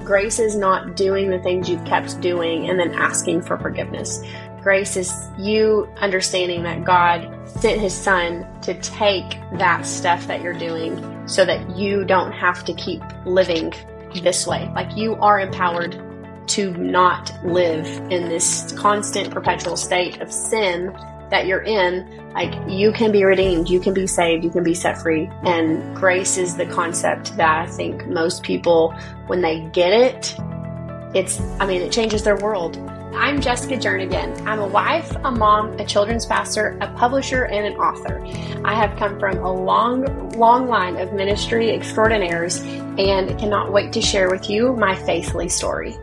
Grace is not doing the things you've kept doing and then asking for forgiveness. Grace is you understanding that God sent his son to take that stuff that you're doing so that you don't have to keep living this way. Like, you are empowered to not live in this constant perpetual state of sin that you're in. Like, you can be redeemed, you can be saved, you can be set free. And grace is the concept that I think most people, when they get it, it changes their world. I'm Jessica Jernigan. I'm a wife, a mom, a children's pastor, a publisher, and an author. I have come from a long, long line of ministry extraordinaires and cannot wait to share with you my faithly story.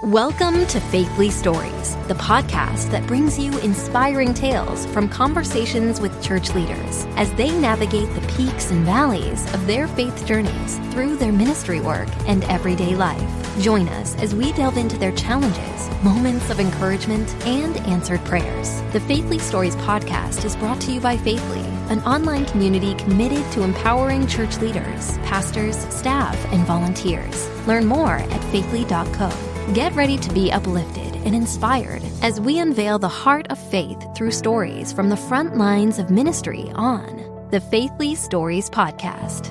Welcome to Faithly Stories, the podcast that brings you inspiring tales from conversations with church leaders as they navigate the peaks and valleys of their faith journeys through their ministry work and everyday life. Join us as we delve into their challenges, moments of encouragement, and answered prayers. The Faithly Stories podcast is brought to you by Faithly, an online community committed to empowering church leaders, pastors, staff, and volunteers. Learn more at faithly.co. Get ready to be uplifted and inspired as we unveil the heart of faith through stories from the front lines of ministry on the Faithly Stories podcast.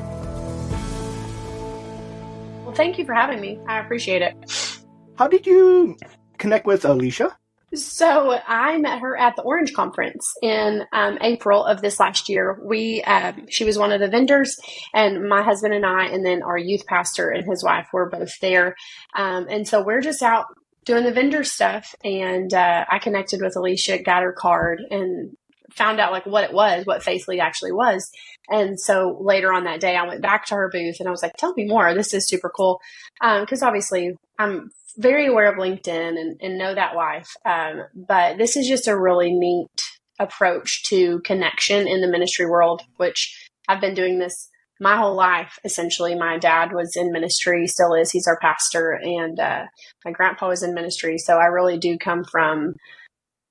Well, thank you for having me. I appreciate it. How did you connect with Alicia? So I met her at the Orange Conference in April of this last year. She was one of the vendors, and my husband and I, and then our youth pastor and his wife were both there. And so we're just out doing the vendor stuff. And I connected with Alicia, got her card, and found out what Faithly actually was. And so later on that day, I went back to her booth and I was like, tell me more. This is super cool. Because obviously I'm very aware of LinkedIn and know that life. But this is just a really neat approach to connection in the ministry world, which I've been doing this my whole life. Essentially, my dad was in ministry, still is. He's our pastor, and my grandpa was in ministry. So I really do come from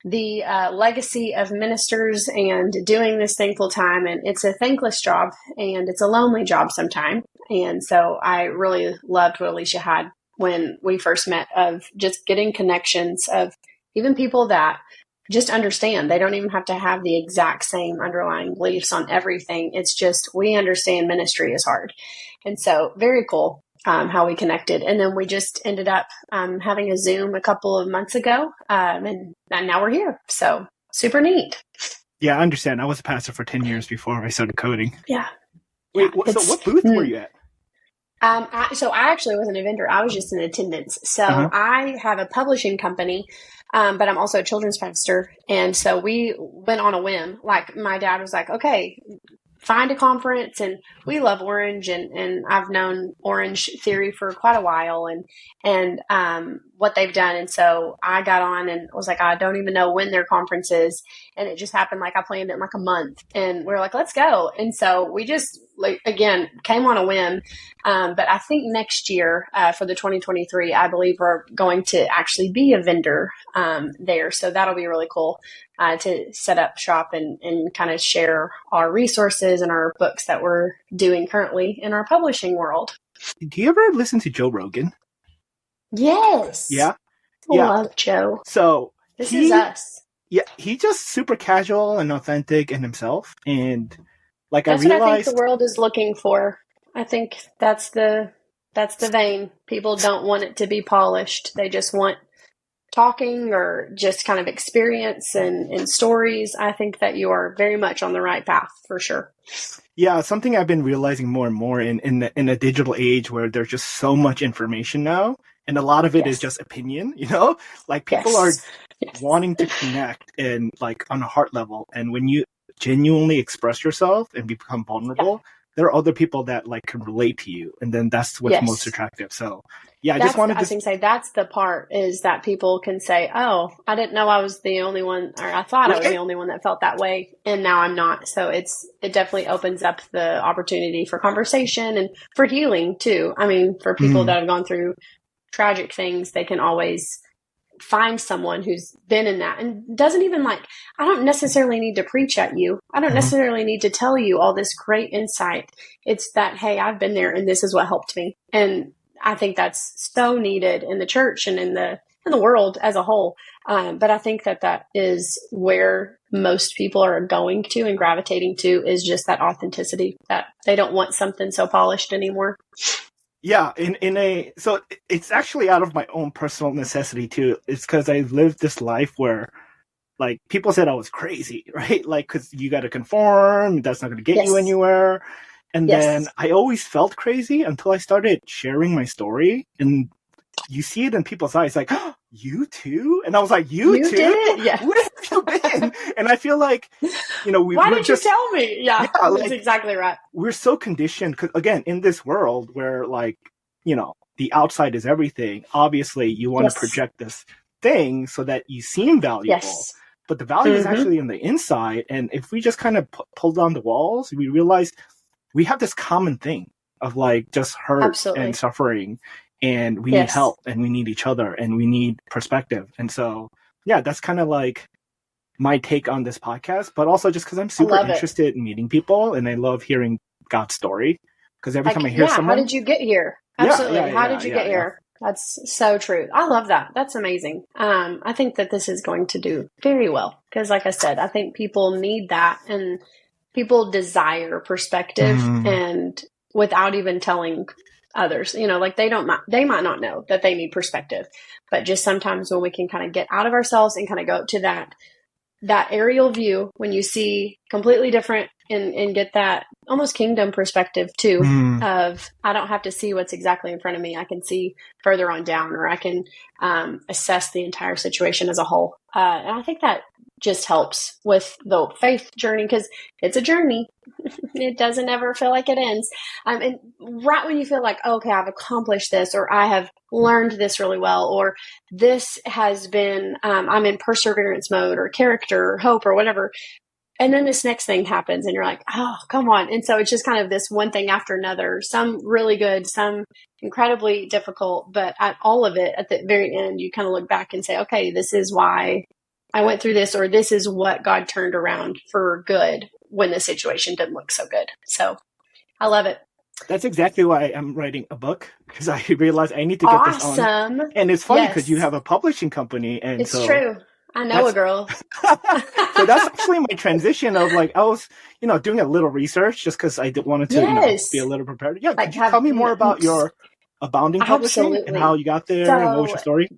the legacy of ministers and doing this thing full time. And it's a thankless job and it's a lonely job sometimes. And so I really loved what Alicia had when we first met, of just getting connections of even people that just understand. They don't even have to have the exact same underlying beliefs on everything. It's just, we understand ministry is hard. And so very cool how we connected. And then we just ended up having a Zoom a couple of months ago. And now we're here. So super neat. Yeah, I understand. I was a pastor for 10 years before I started coding. Yeah. Wait, so what booth were you at? So I actually wasn't a vendor. I was just in attendance. So I have a publishing company, but I'm also a children's pastor. And so we went on a whim. Like, my dad was like, okay, find a conference. And we love Orange, and I've known Orange Theory for quite a while and what they've done. And so I got on and was like, I don't even know when their conference is. And it just happened. Like, I planned it in like a month, and we were like, let's go. And so we just, again, came on a whim. But I think next year for the 2023, I believe we're going to actually be a vendor there. So that'll be really cool to set up shop and kind of share our resources and our books that we're doing currently in our publishing world. Do you ever listen to Joe Rogan? Yes. Yeah. I love Joe. So this is us. Yeah, he's just super casual and authentic in himself. And that's I realized, what I think the world is looking for. I think that's the vein. People don't want it to be polished. They just want talking or just kind of experience and stories. I think that you are very much on the right path for sure. Yeah, something I've been realizing more and more in a digital age where there's just so much information now, and a lot of it is just opinion, like people are wanting to connect and like on a heart level. And when you genuinely express yourself and become vulnerable, there are other people that like can relate to you, and then that's what's most attractive. So yeah, I just wanted to say that's the part, is that people can say, oh, I didn't know I was the only one, or I thought I was the only one that felt that way, and now I'm not. So it definitely opens up the opportunity for conversation and for healing too. I mean, for people that have gone through tragic things, they can always find someone who's been in that and doesn't even I don't necessarily need to preach at you. I don't necessarily need to tell you all this great insight. It's that, hey, I've been there and this is what helped me. And I think that's so needed in the church and in the world as a whole. But I think that is where most people are going to and gravitating to, is just that authenticity, that they don't want something so polished anymore. Yeah, so it's actually out of my own personal necessity too. It's because I lived this life where, like, people said I was crazy, right? Like, because you got to conform, that's not going to get you anywhere. And then I always felt crazy until I started sharing my story, and you see it in people's eyes, like, oh, you too? And I was like, you too? Did? Yeah. Where have you been? And I feel like, why did you tell me? Yeah, like, that's exactly right. We're so conditioned, because again, in this world where, like, the outside is everything, obviously you want to project this thing so that you seem valuable. Yes. But the value is actually in the inside. And if we just kind of pull down the walls, we realize we have this common thing of, like, just hurt and suffering. And we need help, and we need each other, and we need perspective. And so, yeah, that's kind of like my take on this podcast, but also just because I'm super interested in meeting people, and I love hearing God's story. Because every time I hear someone... how did you get here? Absolutely. How did you get here? That's so true. I love that. That's amazing. I think that this is going to do very well. Because like I said, I think people need that, and people desire perspective, and without even telling others, like they might not know that they need perspective, but just sometimes when we can kind of get out of ourselves and kind of go to that aerial view, when you see completely different and get that almost kingdom perspective too, of I don't have to see what's exactly in front of me. I can see further on down, or I can assess the entire situation as a whole. And I think that just helps with the faith journey, because it's a journey. It doesn't ever feel like it ends. And right when you feel like, okay, I've accomplished this, or I have learned this really well, or this has been, I'm in perseverance mode, or character, or hope, or whatever. And then this next thing happens, and you're like, oh, come on. And so it's just kind of this one thing after another, some really good, some incredibly difficult, but at all of it, at the very end, you kind of look back and say, okay, this is why I went through this, or this is what God turned around for good when the situation didn't look so good. So I love it. That's exactly why I'm writing a book, because I realized I need to get this on. And it's funny because you have a publishing company. And it's true. I know a girl. So that's actually my transition of, like, I was, doing a little research just because I wanted to be a little prepared. Yeah. Could you tell me more about your Abounding publishing and how you got there, and what was your story?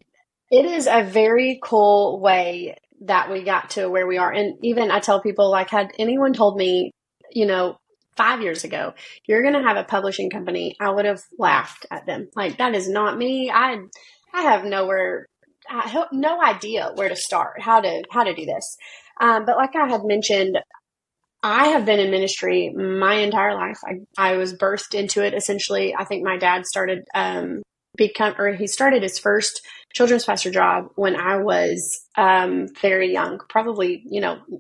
It is a very cool way that we got to where we are. And even I tell people, like, had anyone told me, 5 years ago, you're going to have a publishing company, I would have laughed at them. Like, that is not me. I have no idea where to start, how to do this. But like I had mentioned, I have been in ministry my entire life. I was birthed into it, essentially. I think my dad started, he started his first children's pastor job when I was very young, probably,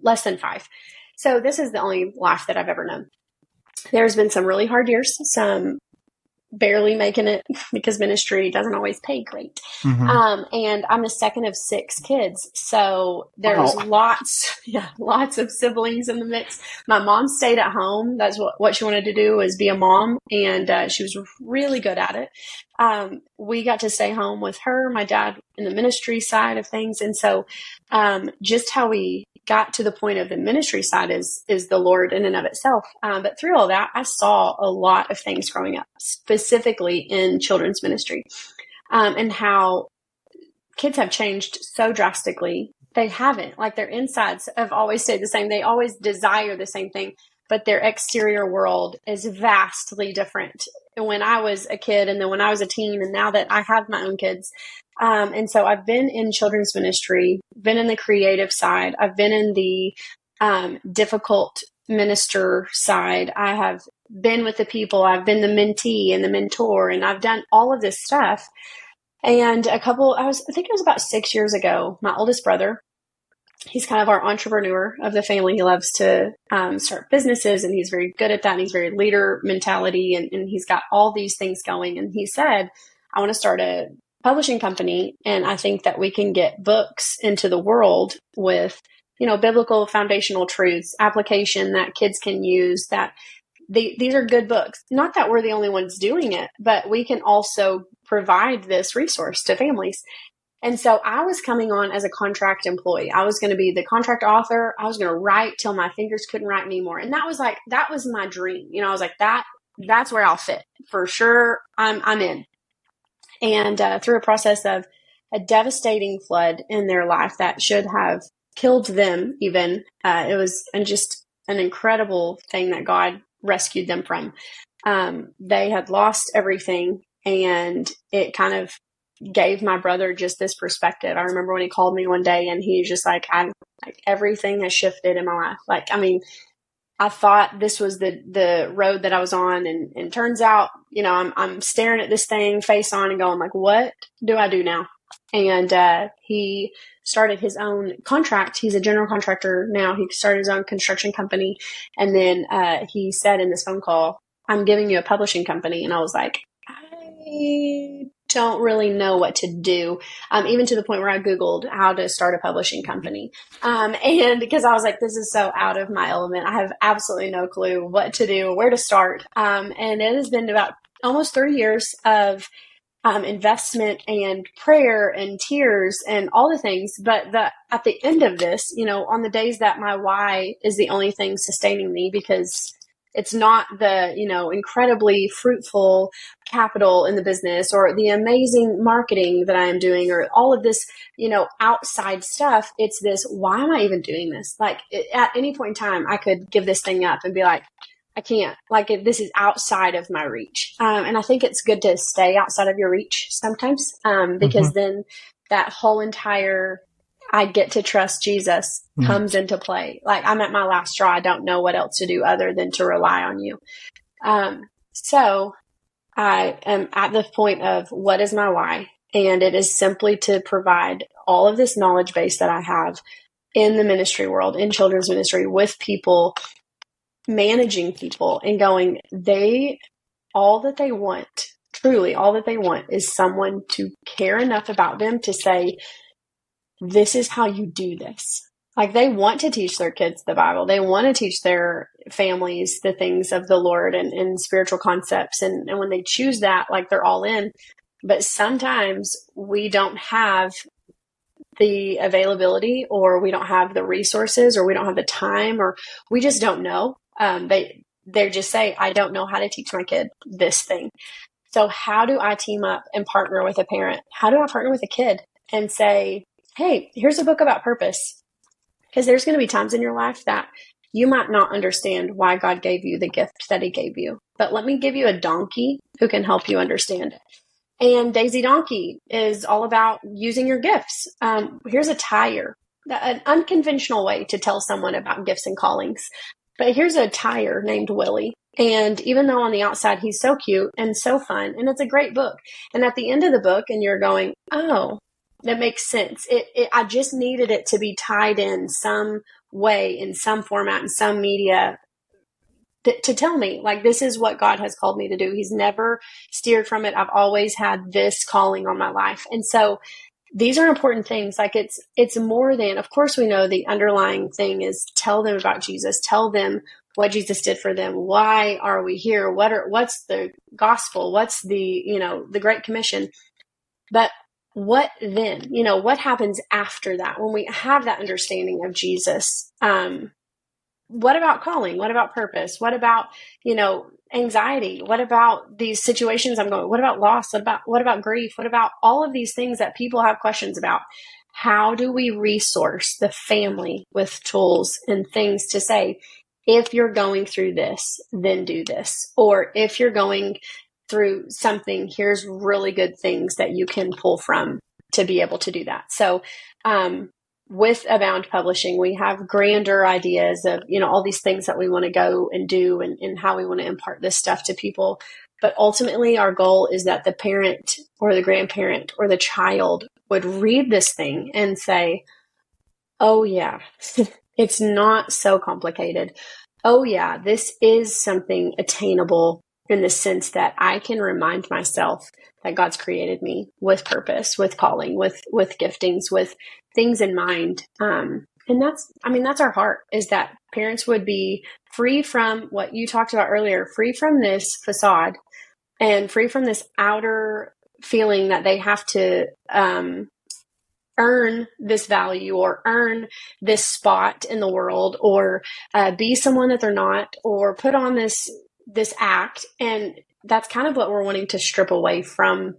less than 5. So this is the only life that I've ever known. There's been some really hard years, some barely making it because ministry doesn't always pay great. And I'm the second of 6 kids. So there's lots of siblings in the mix. My mom stayed at home. That's what she wanted to do, was be a mom. And she was really good at it. We got to stay home with her, my dad in the ministry side of things. And so just how we got to the point of the ministry side is the Lord in and of itself. But through all that, I saw a lot of things growing up, specifically in children's ministry, and how kids have changed so drastically. They haven't, like, their insides have always stayed the same. They always desire the same thing, but their exterior world is vastly different. When I was a kid, and then when I was a teen, and now that I have my own kids. And so I've been in children's ministry, been in the creative side. I've been in the difficult minister side. I have been with the people. I've been the mentee and the mentor, and I've done all of this stuff. And I think it was about 6 years ago, my oldest brother, he's kind of our entrepreneur of the family. He loves to start businesses, and he's very good at that. And he's very leader mentality, and he's got all these things going. And he said, I want to start a publishing company, and I think that we can get books into the world with, biblical foundational truths, application that kids can use, that these are good books. Not that we're the only ones doing it, but we can also provide this resource to families. And so I was coming on as a contract employee. I was going to be the contract author. I was going to write till my fingers couldn't write anymore. And that was my dream. I was like, that's where I'll fit for sure. I'm in. And through a process of a devastating flood in their life that should have killed them even, it was just an incredible thing that God rescued them from. They had lost everything, and it kind of gave my brother just this perspective. I remember when he called me one day and he was just like, everything has shifted in my life. Like, I mean, I thought this was the road that I was on, and turns out, I'm staring at this thing face on and going like, what do I do now? And he started his own contract. He's a general contractor now. He started his own construction company. And then he said in this phone call, I'm giving you a publishing company. And I was like, I don't really know what to do. Even to the point where I Googled how to start a publishing company. And because I was like, this is so out of my element. I have absolutely no clue what to do, where to start. And it has been about almost 3 years of investment and prayer and tears and all the things. But at the end of this, on the days that my why is the only thing sustaining me, because it's not the, incredibly fruitful capital in the business or the amazing marketing that I am doing or all of this, outside stuff. It's this, why am I even doing this? Like at any point in time, I could give this thing up and be like, I can't, like, this is outside of my reach. And I think it's good to stay outside of your reach sometimes, because then that whole entire, I get to trust Jesus comes into play. Like, I'm at my last straw. I don't know what else to do other than to rely on you. So I am at the point of what is my why? And it is simply to provide all of this knowledge base that I have in the ministry world, in children's ministry, with people, managing people, and going, all that they want, truly all that they want, is someone to care enough about them to say, this is how you do this. Like, they want to teach their kids the Bible. They want to teach their families the things of the Lord and spiritual concepts. And when they choose that, like, they're all in. But sometimes we don't have the availability, or we don't have the resources, or we don't have the time, or we just don't know. They just say, I don't know how to teach my kid this thing. So how do I team up and partner with a parent? How do I partner with a kid and say, hey, here's a book about purpose? Because there's going to be times in your life that you might not understand why God gave you the gift that he gave you. But let me give you a donkey who can help you understand it. And Daisy Donkey is all about using your gifts. Here's a tire, an unconventional way to tell someone about gifts and callings. But here's a tire named Willie. And even though on the outside he's so cute and so fun, and it's a great book. And at the end of the book, and you're going, oh, that makes sense. I just needed it to be tied in some way, in some format, in some media, to tell me, like, this is what God has called me to do. He's never steered from it. I've always had this calling on my life. And so these are important things. Like, it's more than, of course, we know the underlying thing is tell them about Jesus, tell them what Jesus did for them. Why are we here? What's the gospel? What's the Great Commission? But what then? What happens after that when we have that understanding of Jesus? What about calling? What about purpose? What about, anxiety? What about these situations I'm going? What about loss? What about grief? What about all of these things that people have questions about? How do we resource the family with tools and things to say, if you're going through this, then do this. Or if you're going through something, here's really good things that you can pull from to be able to do that. So, with Abound Publishing, we have grander ideas of, all these things that we want to go and do and how we want to impart this stuff to people. But ultimately, our goal is that the parent or the grandparent or the child would read this thing and say, oh, yeah, it's not so complicated. Oh, yeah, this is something attainable in the sense that I can remind myself that God's created me with purpose, with calling, with giftings, with things in mind. And that's our heart, is that parents would be free from what you talked about earlier, free from this facade and free from this outer feeling that they have to earn this value or earn this spot in the world, or be someone that they're not, or put on this act. And that's kind of what we're wanting to strip away from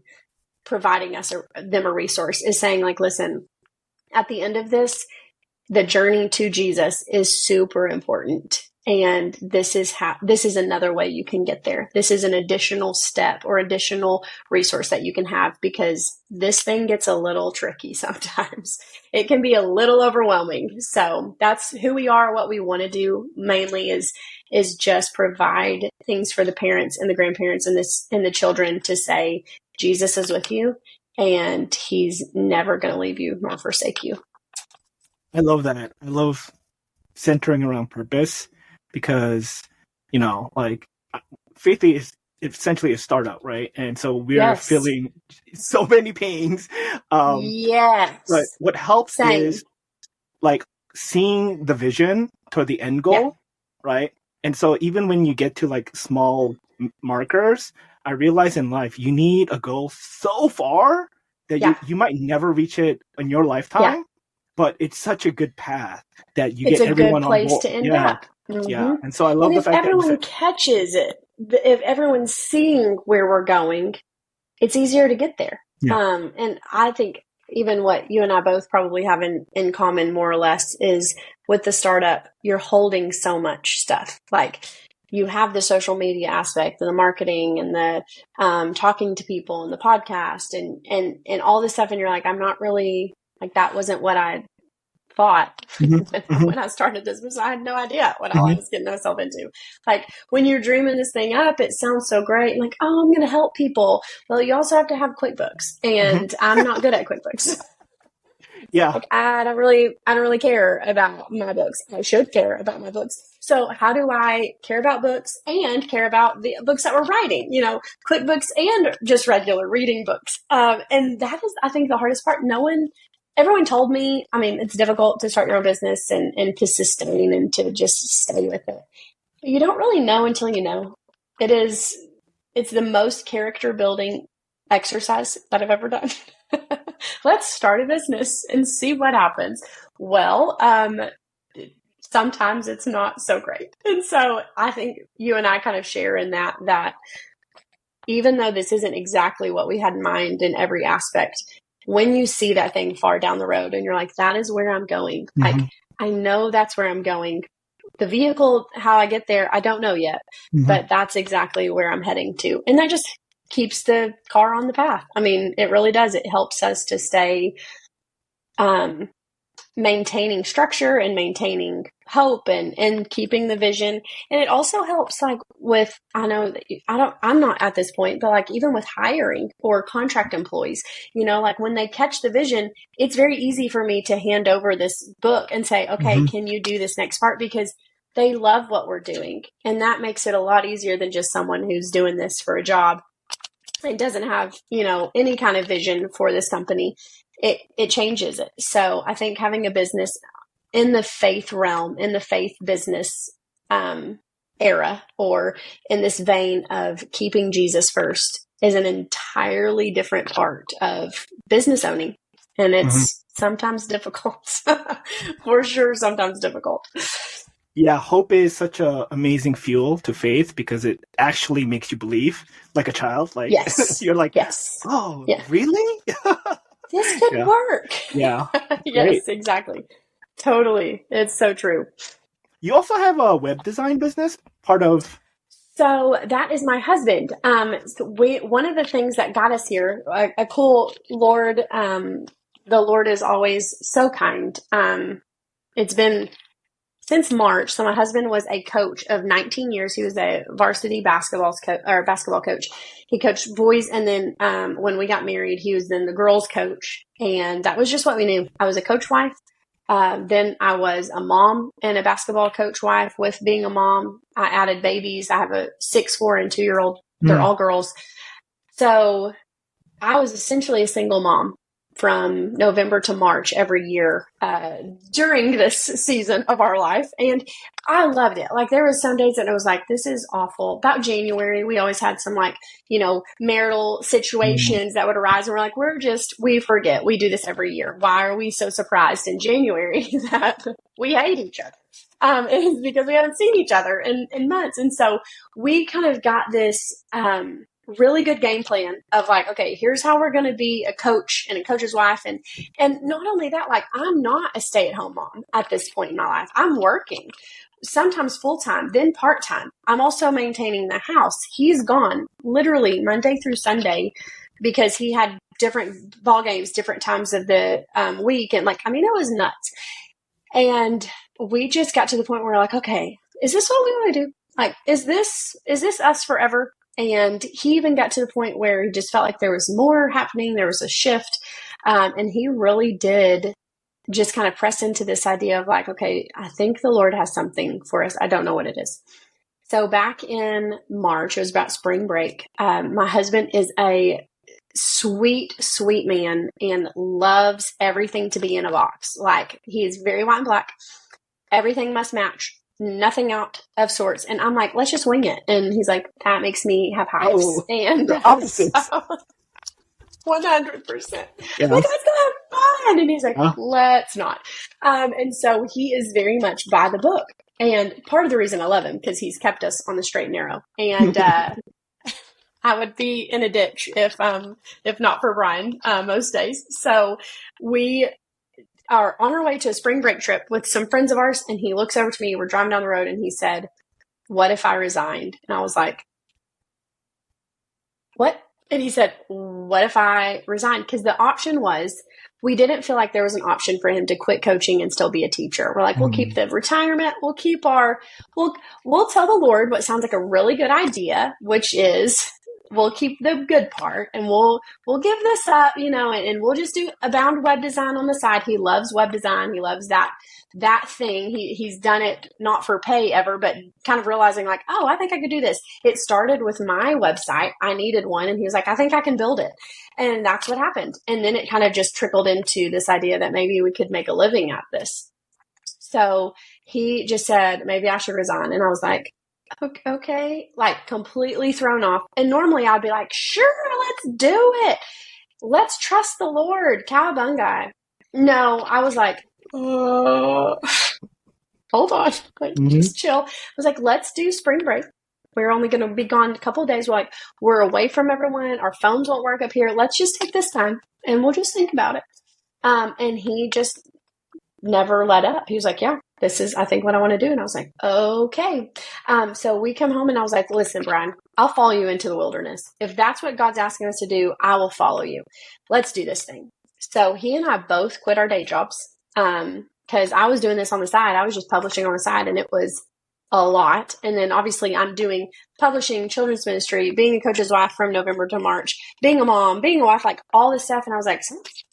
providing them a resource, is saying, like, listen, at the end of this, the journey to Jesus is super important. And this is another way you can get there. This is an additional step or additional resource that you can have, because this thing gets a little tricky sometimes. It can be a little overwhelming. So that's who we are. What we want to do mainly is just provide things for the parents and the grandparents and the children to say, Jesus is with you and he's never going to leave you nor forsake you. I love that. I love centering around purpose, because, like, Faithly is essentially a startup, right? And so we're feeling so many pains. Yes. But what helps is, like, seeing the vision toward the end goal, right? And so even when you get to, like, small markers, I realize in life you need a goal so far that you might never reach it in your lifetime. Yeah. But it's such a good path that you get everyone on board. It's a good place to end up. Mm-hmm. Yeah, and so I love the fact that everyone catches it, if everyone's seeing where we're going, it's easier to get there. Yeah. And I think even what you and I both probably have in common, more or less, is with the startup, you're holding so much stuff. Like, you have the social media aspect and the marketing and the talking to people and the podcast and all this stuff, and you're like, I'm not really. Like, that wasn't what I thought when I started this business. I had no idea what I was getting myself into. Like, when you're dreaming this thing up, it sounds so great. Like, oh, I'm going to help people. Well, you also have to have QuickBooks, and I'm not good at QuickBooks. Yeah. Like, I don't really care about my books. I should care about my books. So how do I care about books and care about the books that we're writing, QuickBooks and just regular reading books? And that is, I think, the hardest part. Everyone told me, it's difficult to start your own business and to sustain and to just stay with it. But you don't really know until you know. It's the most character building exercise that I've ever done. Let's start a business and see what happens. Well, sometimes it's not so great. And so I think you and I kind of share in that even though this isn't exactly what we had in mind in every aspect, when you see that thing far down the road and you're like, that is where I'm going. Like, I know that's where I'm going. The vehicle, how I get there, I don't know yet, but that's exactly where I'm heading to. And that just keeps the car on the path. It really does. It helps us to stay maintaining structure and maintaining hope and keeping the vision. And it also helps, like, with, I'm not at this point, but like, even with hiring or contract employees, like, when they catch the vision, it's very easy for me to hand over this book and say, okay, can you do this next part? Because they love what we're doing. And that makes it a lot easier than just someone who's doing this for a job and doesn't have, any kind of vision for this company. It changes it. So I think having a business in the faith realm, in the faith business era, or in this vein of keeping Jesus first, is an entirely different part of business owning. And it's sometimes difficult. For sure, sometimes difficult. Yeah, hope is such an amazing fuel to faith, because it actually makes you believe like a child. Like, you're like, really? This could work. Yeah. Yes, exactly. Totally. It's so true. You also have a web design business, part of... So that is my husband. One of the things that got us here, a cool Lord, the Lord is always so kind. It's been since March. So my husband was a coach of 19 years. He was a varsity basketball coach. He coached boys. And then when we got married, he was then the girls coach. And that was just what we knew. I was a coach wife. Then I was a mom and a basketball coach wife. With being a mom, I added babies. I have a 6, 4, and 2-year-old. They're all girls. So I was essentially a single mom from November to March every year during this season of our life. And I loved it. Like there was some days that I was like, this is awful. About January, we always had some like, marital situations that would arise. And we're like, we forget. We do this every year. Why are we so surprised in January that we hate each other? It's because we haven't seen each other in months. And so we kind of got this really good game plan of like, okay, here's how we're going to be a coach and a coach's wife. And not only that, like I'm not a stay-at-home mom at this point in my life. I'm working sometimes full-time, then part-time. I'm also maintaining the house. He's gone literally Monday through Sunday because he had different ball games, different times of the week. And it was nuts. And we just got to the point where we're like, okay, is this what we want to do? Like, is this us forever? And he even got to the point where he just felt like there was more happening. There was a shift. And he really did just kind of press into this idea of like, okay, I think the Lord has something for us. I don't know what it is. So back in March, it was about spring break. My husband is a sweet, sweet man and loves everything to be in a box. Like he is very white and black. Everything must match. Nothing out of sorts. And I'm like, let's just wing it. And he's like, that makes me have hives. Oh, and the opposites. 100%. Yeah. Like, let's go have fun. And he's like, let's not. And so he is very much by the book. And part of the reason I love him, because he's kept us on the straight and narrow. And I would be in a ditch if not for Brian most days. So we are on our way to a spring break trip with some friends of ours. And he looks over to me. We're driving down the road and he said, what if I resigned? And I was like, what? And he said, what if I resigned? Because the option was, we didn't feel like there was an option for him to quit coaching and still be a teacher. We're like, we'll keep the retirement. We'll keep we'll tell the Lord what sounds like a really good idea, which is we'll keep the good part and we'll give this up, and we'll just do Abound web design on the side. He loves web design. He loves that thing. He's done it not for pay ever, but kind of realizing like, oh, I think I could do this. It started with my website. I needed one. And he was like, I think I can build it. And that's what happened. And then it kind of just trickled into this idea that maybe we could make a living at this. So he just said, maybe I should resign. And I was like, okay, like completely thrown off. And normally I'd be like, sure, let's do it. Let's trust the Lord. Cowabunga. No, I was like, hold on, just chill. I was like, let's do spring break. We're only going to be gone a couple of days. We're away from everyone. Our phones won't work up here. Let's just take this time and we'll just think about it. And he just never let up. He was like, yeah, this is, I think, what I want to do. And I was like, okay. So we come home and I was like, listen, Brian, I'll follow you into the wilderness. If that's what God's asking us to do, I will follow you. Let's do this thing. So he and I both quit our day jobs. Because I was doing this on the side. I was just publishing on the side and it was a lot. And then obviously I'm doing publishing, children's ministry, being a coach's wife from November to March, being a mom, being a wife, like all this stuff. And I was like,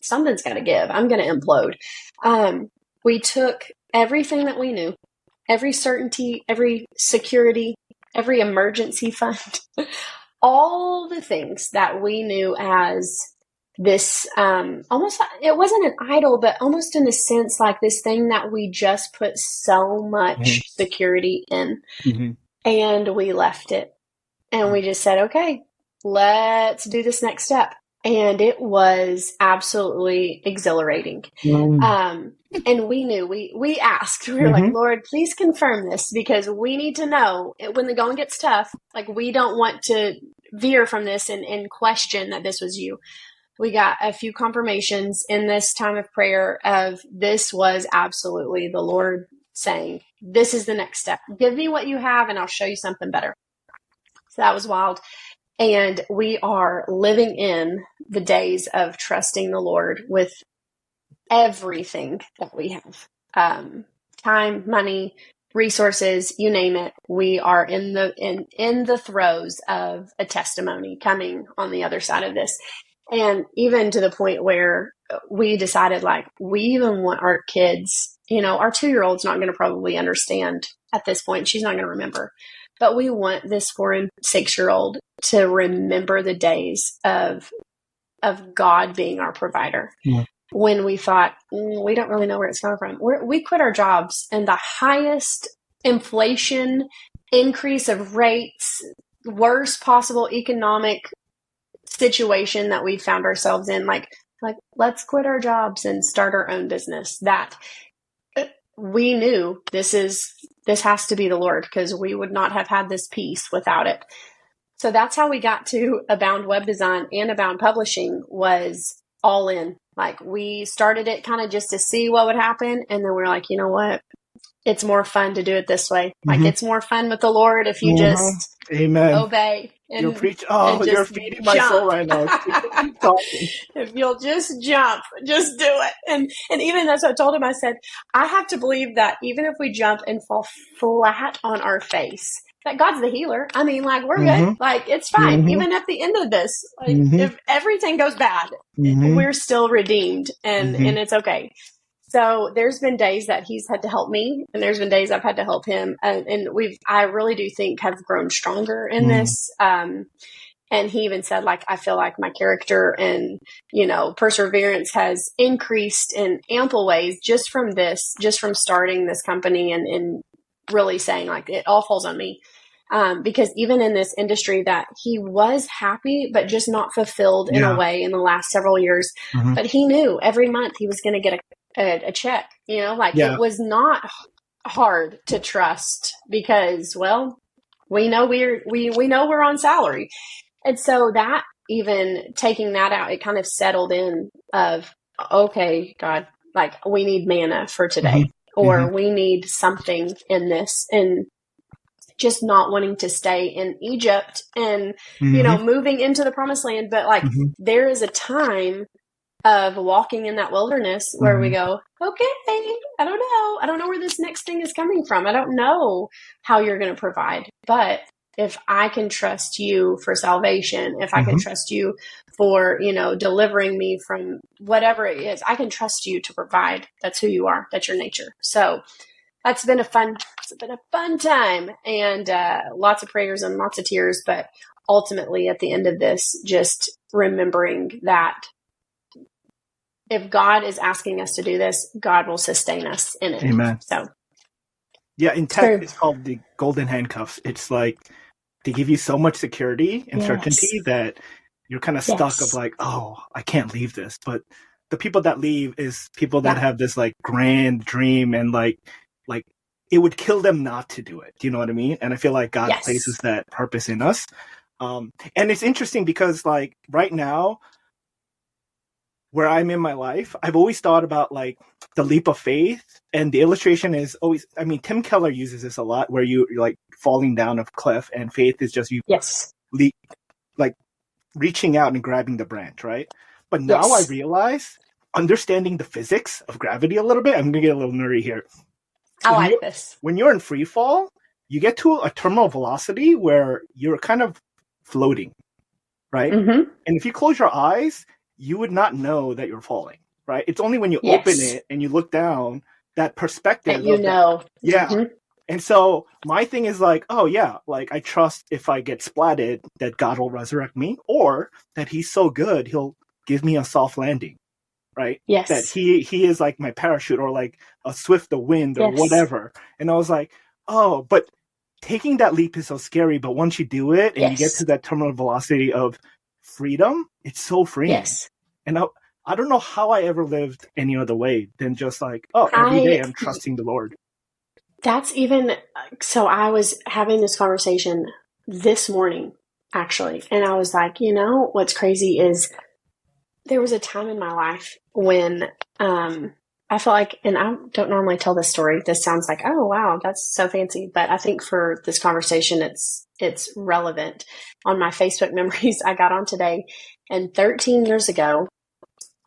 something's got to give. I'm going to implode. We took everything that we knew, every certainty, every security, every emergency fund, all the things that we knew as this, almost, it wasn't an idol, but almost in a sense like this thing that we just put so much security in. And we left it and we just said, okay, let's do this next step. And it was absolutely exhilarating. And we knew, we asked, we were like, Lord, please confirm this because we need to know when the going gets tough, like we don't want to veer from this and question that this was you. We got a few confirmations in this time of prayer of this was absolutely the Lord saying, this is the next step. Give me what you have and I'll show you something better. So that was wild. And we are living in the days of trusting the Lord with everything that we have. Time, money, resources, you name it. We are in the throes of a testimony coming on the other side of this. And even to the point where we decided, like, we even want our kids, our 2-year-old's not going to probably understand at this point. She's not going to remember. But we want this 4 and 6-year-old to remember the days of of God being our provider. Yeah. When we thought, we don't really know where it's coming from. We quit our jobs, and the highest inflation, increase of rates, worst possible economic situation that we found ourselves in, like let's quit our jobs and start our own business. That we knew this has to be the Lord, because we would not have had this peace without it. So that's how we got to Abound Web Design and Abound Publishing, was all in. Like, we started it kind of just to see what would happen. And then we're like, you know what? It's more fun to do it this way. Like, it's more fun with the Lord if you just Amen. obey. And, you're preaching. Oh, you're feeding my soul right now. Keep talking. If you'll just jump, just do it. And even that's what I told him. I said, I have to believe that even if we jump and fall flat on our face, that God's the healer. I mean, like, we're good. Like, it's fine. Even at the end of this, like, if everything goes bad, we're still redeemed, and it's okay. So there's been days that he's had to help me, and there's been days I've had to help him. And I really do think have grown stronger in this. And he even said, like, I feel like my character and, perseverance has increased in ample ways just from starting this company and really saying, like, it all falls on me. Because even in this industry that he was happy, but just not fulfilled in a way in the last several years, but he knew every month he was going to get a check, it was not hard to trust, because, well, we know we're on salary. And so that, even taking that out, it kind of settled in of, okay, God, like, we need manna for today, or we need something in this, and just not wanting to stay in Egypt and, moving into the promised land. But like, there is a time of walking in that wilderness where we go, okay, I don't know where this next thing is coming from. I don't know how you're going to provide, but if I can trust you for salvation, if I can trust you for, delivering me from whatever it is, I can trust you to provide. That's who you are. That's your nature. So it's been a fun time, and lots of prayers and lots of tears, but ultimately at the end of this, just remembering that if God is asking us to do this, God will sustain us in it. Amen. So, yeah, in tech, it's called the golden handcuffs. It's like they give you so much security and certainty that you're kind of stuck of like, oh, I can't leave this. But the people that leave is people that have this like grand dream, and like it would kill them not to do it. Do you know what I mean? And I feel like God places that purpose in us. And it's interesting because, like, right now, where I'm in my life, I've always thought about like the leap of faith, and the illustration is always, I mean, Tim Keller uses this a lot, where you're like falling down a cliff, and faith is just you like reaching out and grabbing the branch, right? But now I realize, understanding the physics of gravity a little bit, I'm going to get a little nerdy here. I like this. When you're in free fall, you get to a terminal velocity where you're kind of floating, right? And if you close your eyes, you would not know that you're falling, right? It's only when you open it and you look down, that perspective. That And so my thing is like, oh yeah, like I trust if I get splatted that God will resurrect me, or that he's so good, he'll give me a soft landing, right? Yes. That he is like my parachute, or like a swift of wind or whatever. And I was like, oh, but taking that leap is so scary. But once you do it and you get to that terminal velocity of freedom, it's so freeing. Yes. And I don't know how I ever lived any other way than just like, oh, every day I'm trusting the Lord. That's even, so I was having this conversation this morning, actually. And I was like, what's crazy is there was a time in my life when I felt like, and I don't normally tell this story. This sounds like, oh, wow, that's so fancy. But I think for this conversation, it's relevant. On my Facebook memories I got on today, and 13 years ago,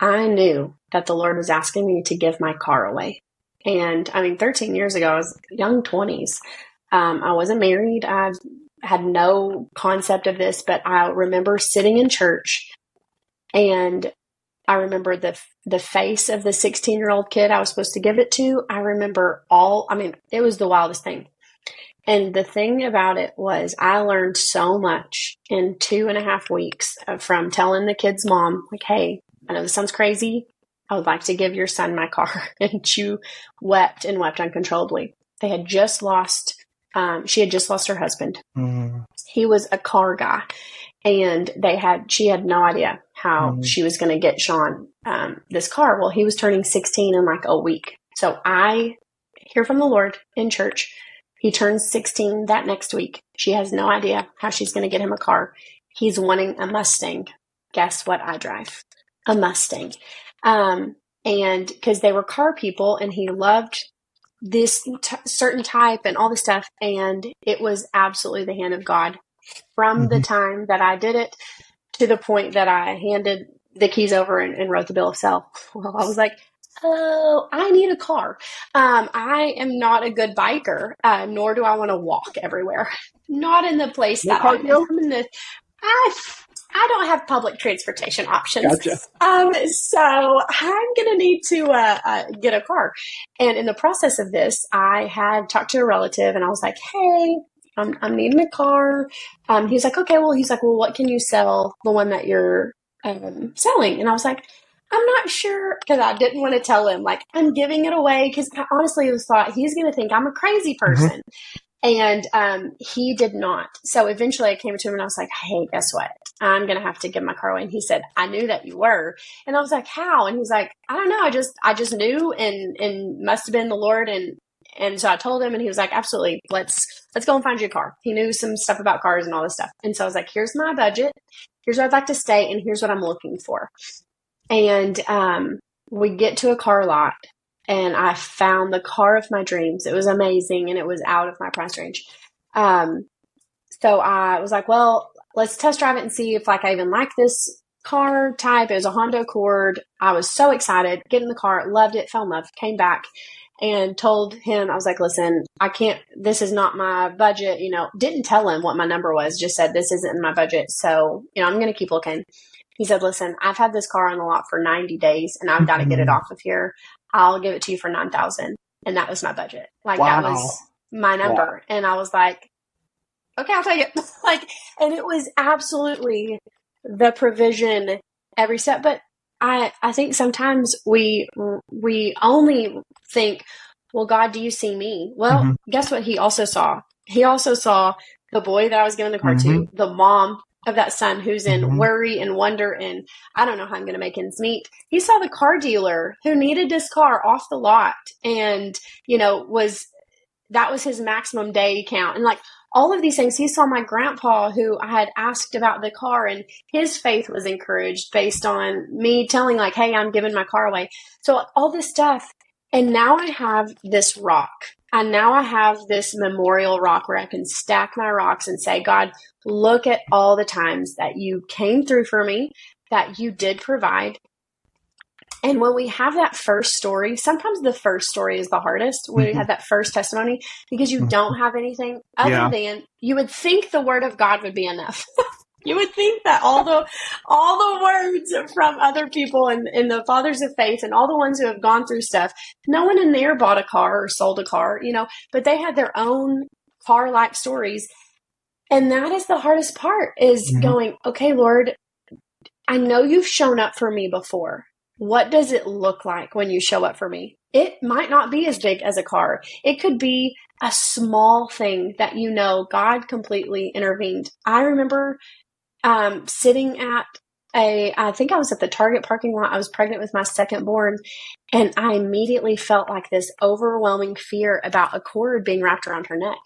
I knew that the Lord was asking me to give my car away. And I mean, 13 years ago, I was young 20s. I wasn't married. I had no concept of this, but I remember sitting in church, and I remember the face of the 16-year-old kid I was supposed to give it to. I remember it was the wildest thing. And the thing about it was I learned so much in 2.5 weeks from telling the kid's mom, like, hey, I know this sounds crazy. I would like to give your son my car. And she wept and wept uncontrollably. They had just lost, she had just lost her husband. Mm. He was a car guy. And she had no idea how she was going to get Sean this car. Well, he was turning 16 in like a week. So I hear from the Lord in church. He turns 16 that next week. She has no idea how she's going to get him a car. He's wanting a Mustang. Guess what I drive? A Mustang. And because they were car people and he loved this certain type and all this stuff. And it was absolutely the hand of God from the time that I did it to the point that I handed the keys over and wrote the bill of sale. Well, I was like, oh, I need a car. I am not a good biker, nor do I want to walk everywhere. Not in the place that I'm in. I don't have public transportation options. Gotcha. So I'm going to need to get a car. And in the process of this, I had talked to a relative and I was like, hey, I'm needing a car. He's like, okay, well, what can you sell the one that you're selling? And I was like, I'm not sure, because I didn't want to tell him, like, I'm giving it away, because I honestly thought he's going to think I'm a crazy person. And he did not. So eventually I came to him and I was like, hey, guess what? I'm going to have to give my car away. And he said, I knew that you were. And I was like, how? And he's like, I don't know. I just knew and must have been the Lord. And so I told him and he was like, absolutely. Let's go and find you a car. He knew some stuff about cars and all this stuff. And so I was like, here's my budget. Here's where I'd like to stay. And here's what I'm looking for. And we get to a car lot. And I found the car of my dreams. It was amazing, and it was out of my price range. So I was like, well, let's test drive it and see if I even like this car type. It was a Honda Accord. I was so excited. Get in the car, loved it, fell in love, came back and told him, I was like, listen, this is not my budget. Didn't tell him what my number was, just said, this isn't in my budget. So, I'm going to keep looking. He said, listen, I've had this car on the lot for 90 days and I've got to get it off of here. I'll give it to you for $9,000. And that was my budget. That was my number. Wow. And I was like, okay, I'll take it. And it was absolutely the provision every step. But I think sometimes we only think, well, God, do you see me? Well, guess what? He also saw the boy that I was giving the car to, the mom of that son who's in worry and wonder and I don't know how I'm going to make ends meet. He saw the car dealer who needed this car off the lot and, that was his maximum day count. And all of these things, he saw my grandpa who I had asked about the car and his faith was encouraged based on me telling hey, I'm giving my car away. So all this stuff. And now I have this rock. And now I have this memorial rock where I can stack my rocks and say, God, look at all the times that you came through for me, that you did provide. And when we have that first story, sometimes the first story is the hardest when we have that first testimony because you don't have anything other than you would think the word of God would be enough. You would think that all the words from other people and the fathers of faith and all the ones who have gone through stuff, no one in there bought a car or sold a car, but they had their own car-like stories. And that is the hardest part is going, okay, Lord, I know you've shown up for me before. What does it look like when you show up for me? It might not be as big as a car. It could be a small thing that God completely intervened. I remember sitting at I think I was at the Target parking lot. I was pregnant with my second born, and I immediately felt this overwhelming fear about a cord being wrapped around her neck.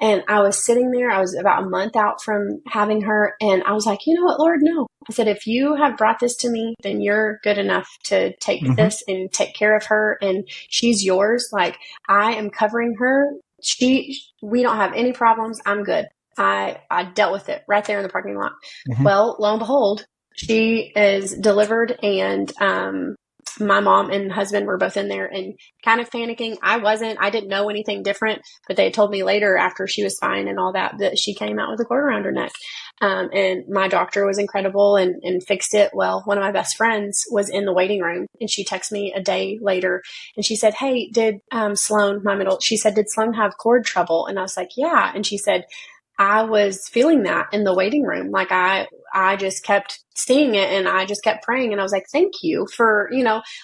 And I was sitting there. I was about a month out from having her, and I was like, you know what, Lord, no. I said, if you have brought this to me, then you're good enough to take this and take care of her, and she's yours. I am covering her. We don't have any problems. I'm good. I dealt with it right there in the parking lot. Well, lo and behold, she is delivered and my mom and husband were both in there and kind of panicking. I didn't know anything different, but they told me later after she was fine and all that, that she came out with a cord around her neck. And my doctor was incredible and fixed it. Well, one of my best friends was in the waiting room and she texted me a day later and she said, "Hey, did Sloan, she said, did Sloan have cord trouble?" And I was like, "Yeah." And she said, "I was feeling that in the waiting room. Like I just kept seeing it and I just kept praying." And I was like, "Thank you for,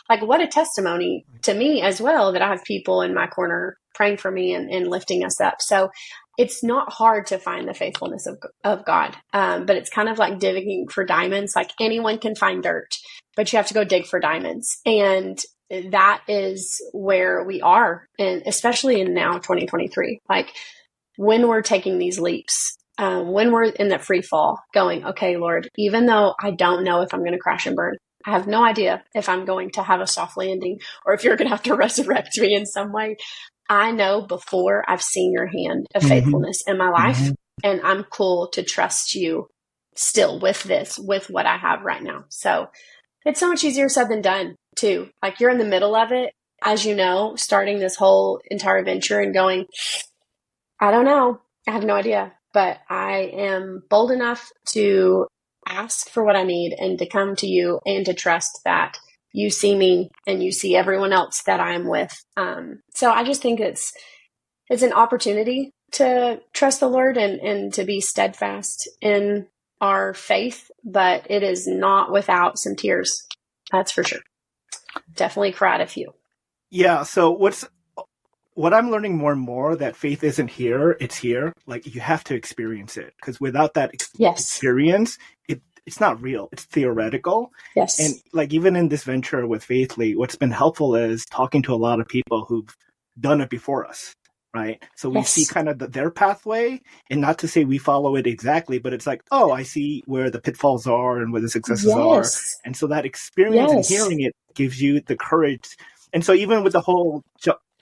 like what a testimony to me as well that I have people in my corner praying for me and lifting us up." So it's not hard to find the faithfulness of God. But it's kind of like digging for diamonds. Like anyone can find dirt, but you have to go dig for diamonds. And that is where we are. And especially in now 2023, like when we're taking these leaps, when we're in that free fall going, "Okay, Lord, even though I don't know if I'm going to crash and burn, I have no idea if I'm going to have a soft landing or if you're going to have to resurrect me in some way. I know before I've seen your hand of faithfulness in my life, and I'm cool to trust you still with what I have right now." So it's so much easier said than done too. Like you're in the middle of it, as you know, starting this whole entire venture and going, "I don't know. I have no idea, but I am bold enough to ask for what I need and to come to you and to trust that you see me and you see everyone else that I'm with." So I just think it's an opportunity to trust the Lord and to be steadfast in our faith, but it is not without some tears. That's for sure. Definitely cried a few. Yeah. So what I'm learning more and more, that faith isn't here, it's here. Like you have to experience it, because without that experience, it's not real. It's theoretical. Yes. And like even in this venture with Faithly, what's been helpful is talking to a lot of people who've done it before us, right? So we see kind of their pathway, and not to say we follow it exactly, but it's like, oh, I see where the pitfalls are and where the successes are. And so that experience and hearing it gives you the courage. And so even with the whole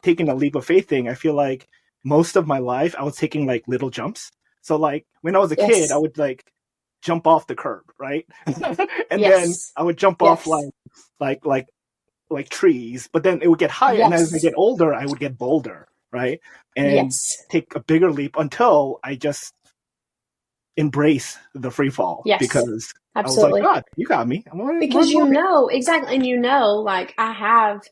taking a leap of faith thing, I feel like most of my life I was taking like little jumps. So like when I was a kid, I would like jump off the curb, right? And then I would jump off like trees, but then it would get higher. And as I get older, I would get bolder, right? And take a bigger leap until I just embrace the free fall. Because I was like, "God, you got me." Because exactly. And like I have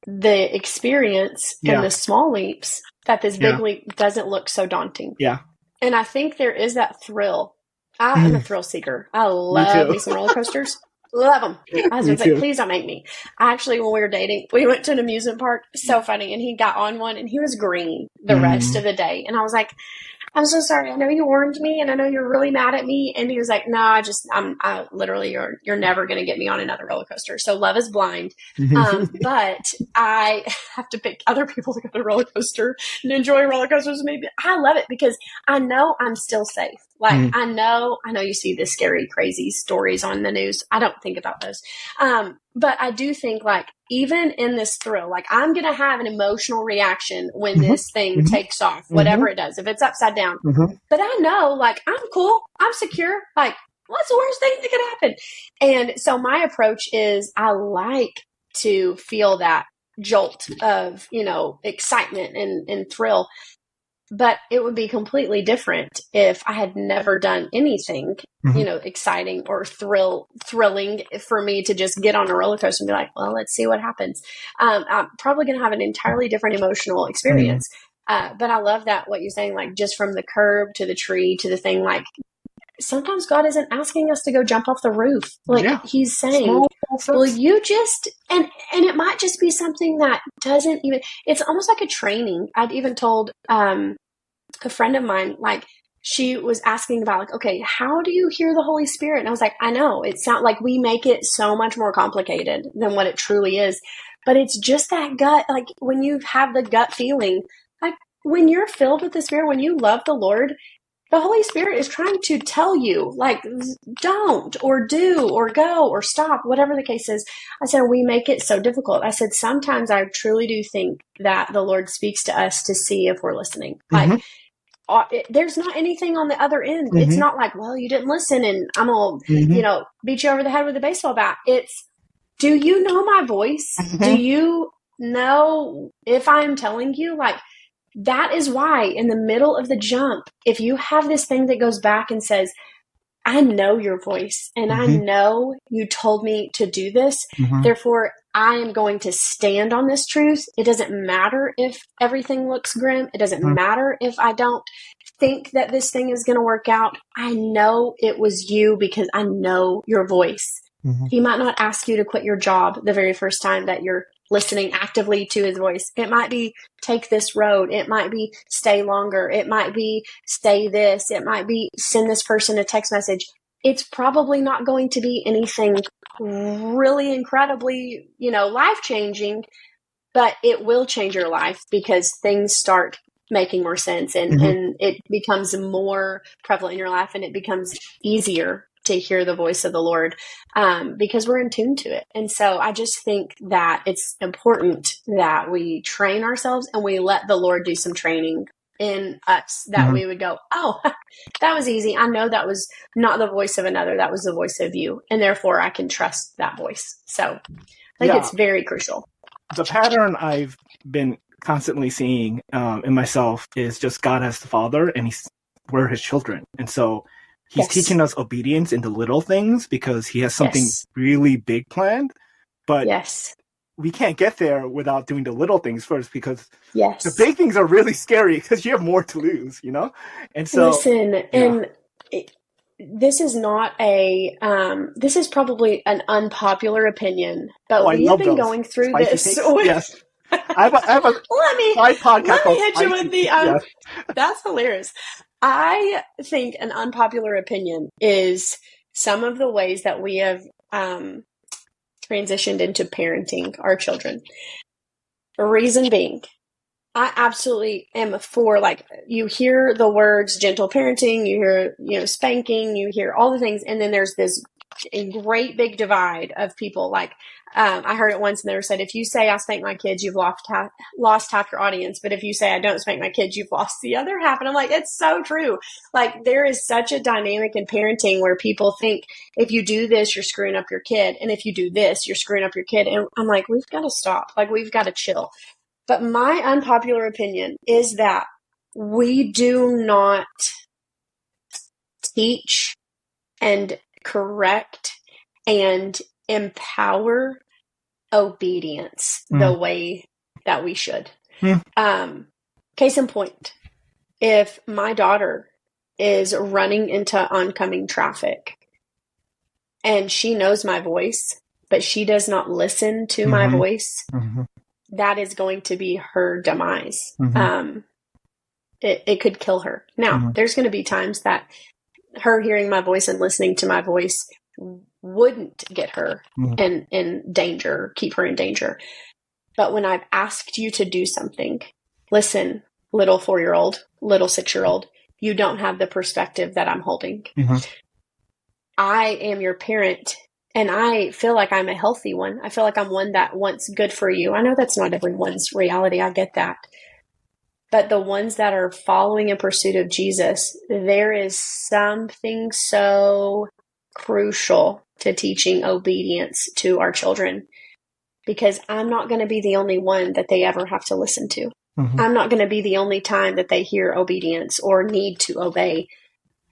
the experience in the small leaps that this big leap doesn't look so daunting. Yeah. And I think there is that thrill. I am a thrill seeker. I love me some roller coasters. Love them. I was like, "Please don't make me." Actually, when we were dating, we went to an amusement park. So funny. And he got on one and he was green the rest of the day. And I was like, "I'm so sorry. I know you warned me and I know you're really mad at me." And he was like, "No, I literally, you're never going to get me on another roller coaster." So love is blind. But I have to pick other people to go to the roller coaster and enjoy roller coasters. Maybe I love it because I know I'm still safe. Like I know you see the scary, crazy stories on the news. I don't think about those. But I do think like even in this thrill, like I'm going to have an emotional reaction when this thing takes off, whatever it does, if it's upside down. But I know like I'm cool. I'm secure. Like what's the worst thing that could happen? And so my approach is I like to feel that jolt of, excitement and thrill. But it would be completely different if I had never done anything, exciting or thrilling for me to just get on a roller coaster and be like, "Well, let's see what happens." I'm probably going to have an entirely different emotional experience. But I love that what you're saying, like just from the curb to the tree to the thing, like sometimes God isn't asking us to go jump off the roof. Like he's saying, "Well, you just," and it might just be something that doesn't even, it's almost like a training. I'd even told, a friend of mine, like she was asking about like, "Okay, how do you hear the Holy Spirit?" And I was like, "I know it sounds like we make it so much more complicated than what it truly is, but it's just that gut. Like when you have the gut feeling, like when you're filled with the Spirit, when you love the Lord, the Holy Spirit is trying to tell you, like, don't, or do, or go, or stop, whatever the case is." I said, we make it so difficult. I said, sometimes I truly do think that the Lord speaks to us to see if we're listening. Like, there's not anything on the other end. It's not like, "Well, you didn't listen and I'm going to, beat you over the head with a baseball bat." It's, do you know my voice? Mm-hmm. Do you know if I'm telling you? Like, that is why in the middle of the jump, if you have this thing that goes back and says, I know your voice and I know you told me to do this. Therefore, I am going to stand on this truth. It doesn't matter if everything looks grim. It doesn't matter if I don't think that this thing is going to work out. I know it was you because I know your voice. He might not ask you to quit your job the very first time that you're listening actively to his voice. It might be take this road. It might be stay longer. It might be say this. It might be send this person a text message. It's probably not going to be anything really incredibly, life-changing, but it will change your life because things start making more sense and it becomes more prevalent in your life and it becomes easier to hear the voice of the Lord because we're in tune to it. And so I just think that it's important that we train ourselves and we let the Lord do some training in us that we would go, oh, that was easy. I know that was not the voice of another. That was the voice of you. And therefore I can trust that voice. So I think it's very crucial. The pattern I've been constantly seeing in myself is just God as the Father and we're his children. And so he's teaching us obedience in the little things because he has something really big planned. But we can't get there without doing the little things first because the big things are really scary because you have more to lose, And so, this is not this is probably an unpopular opinion, but we've been going through this. Yes. I have a podcast. Let me hit you with the, that's hilarious. I think an unpopular opinion is some of the ways that we have transitioned into parenting our children. Reason being, I absolutely am for, you hear the words gentle parenting, you hear, spanking, you hear all the things. And then there's this great big divide of people. I heard it once and they were said, if you say I spank my kids, you've lost half your audience. But if you say I don't spank my kids, you've lost the other half. And I'm like, it's so true. There is such a dynamic in parenting where people think if you do this, you're screwing up your kid. And if you do this, you're screwing up your kid. And I'm like, we've got to stop. We've got to chill. But my unpopular opinion is that we do not teach and correct and empower obedience the way that we should. Case in point, if my daughter is running into oncoming traffic and she knows my voice, but she does not listen to my voice, that is going to be her demise. It could kill her. Now, there's going to be times that her hearing my voice and listening to my voice wouldn't get her in danger, keep her in danger. But when I've asked you to do something, listen, little 4-year-old, little 6-year-old, you don't have the perspective that I'm holding. I am your parent and I feel like I'm a healthy one. I feel like I'm one that wants good for you. I know that's not everyone's reality. I get that. But the ones that are following in pursuit of Jesus, there is something so crucial to teaching obedience to our children, because I'm not going to be the only one that they ever have to listen to. I'm not going to be the only time that they hear obedience or need to obey.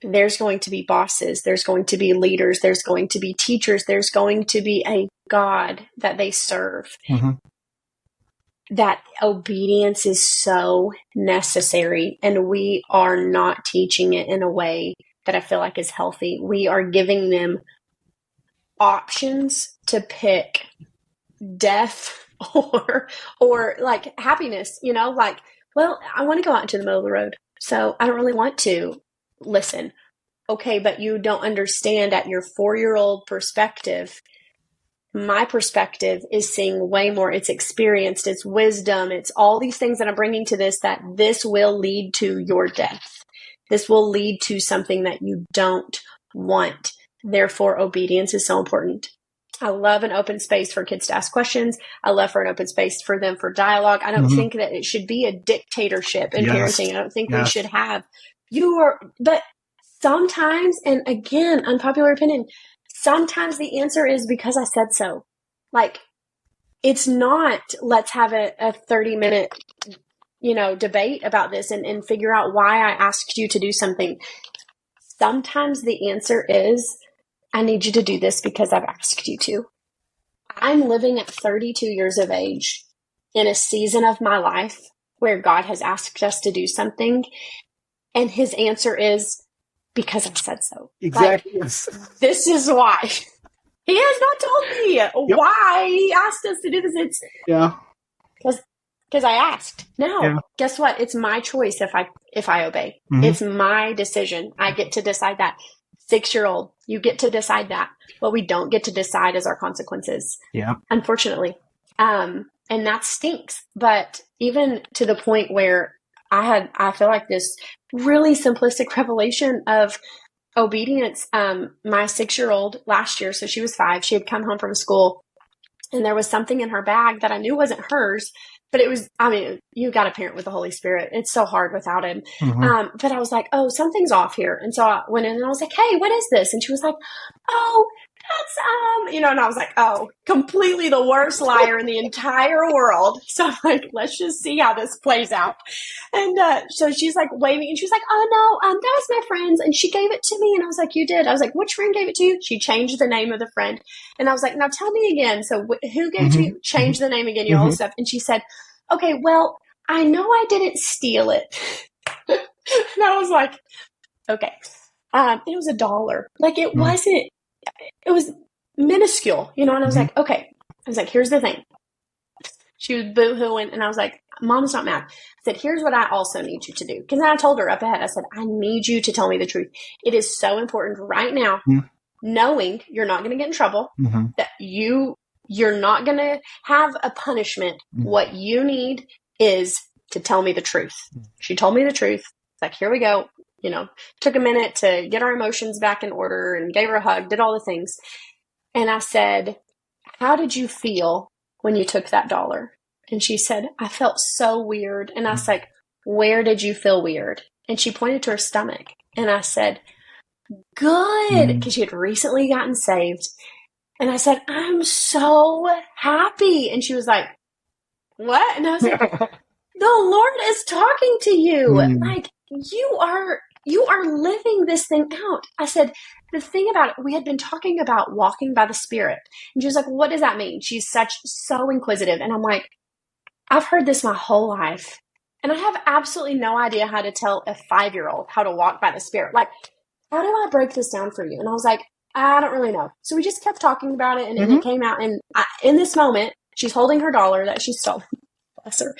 There's going to be bosses. There's going to be leaders. There's going to be teachers. There's going to be a God that they serve. That obedience is so necessary, and we are not teaching it in a way that I feel like is healthy. We are giving them options to pick death or happiness, well, I want to go out into the middle of the road, so I don't really want to listen. Okay, but you don't understand at your 4-year-old perspective. My perspective is seeing way more. It's experienced, it's wisdom, it's all these things that I'm bringing to this, that this will lead to your death. This will lead to something that you don't want. Therefore, obedience is so important. I love an open space for kids to ask questions. I love for an open space for them for dialogue. I don't think that it should be a dictatorship in parenting. I don't think we should have but sometimes, and again, unpopular opinion, sometimes the answer is because I said so. Like, it's not, let's have a 30-minute, debate about this and figure out why I asked you to do something. Sometimes the answer is, I need you to do this because I've asked you to. I'm living at 32 years of age in a season of my life where God has asked us to do something. And his answer is, because I said so. Exactly. Like, this is why. He has not told me why he asked us to do this. It's because I asked. No, guess what? It's my choice if I obey. Mm-hmm. It's my decision. I get to decide that. 6-year-old, you get to decide that. What we don't get to decide is our consequences. Yeah. Unfortunately. And that stinks. But even to the point where I feel like this really simplistic revelation of obedience. My 6-year-old last year, so she was 5, she had come home from school and there was something in her bag that I knew wasn't hers, but it was, you got a parent with the Holy Spirit. It's so hard without him. Mm-hmm. But I was like, oh, something's off here. And so I went in and I was like, hey, what is this? And she was like, oh, that's, and I was like, oh, completely the worst liar in the entire world. So I'm like, let's just see how this plays out. And so she's like waving and she's like, oh no, that was my friend's and she gave it to me. And I was like, you did? I was like, which friend gave it to you? She changed the name of the friend. And I was like, now tell me again. So who gave it to you? Change the name again, all this stuff. And she said, okay, well, I know I didn't steal it. And I was like, okay. It was $1. Like it wasn't. It was minuscule, and I was like, okay. I was like, here's the thing. She was boo-hooing, and I was like, Mom's not mad. I said, here's what I also need you to do. Because I told her up ahead, I said, I need you to tell me the truth. It is so important right now, knowing you're not going to get in trouble, that you're not going to have a punishment. What you need is to tell me the truth. She told me the truth. It's like, here we go. Took a minute to get our emotions back in order and gave her a hug, did all the things. And I said, how did you feel when you took that $1? And she said, I felt so weird. And I was like, where did you feel weird? And she pointed to her stomach. And I said, good, because she had recently gotten saved. And I said, I'm so happy. And she was like, what? And I was like, the Lord is talking to you. Like, you are living this thing out. I said, the thing about it, we had been talking about walking by the Spirit. And she was like, what does that mean? She's so inquisitive. And I'm like, I've heard this my whole life. And I have absolutely no idea how to tell a 5-year-old how to walk by the Spirit. Like, how do I break this down for you? And I was like, I don't really know. So we just kept talking about it. And it came out. And in this moment, she's holding her $1 that she stole. Bless her.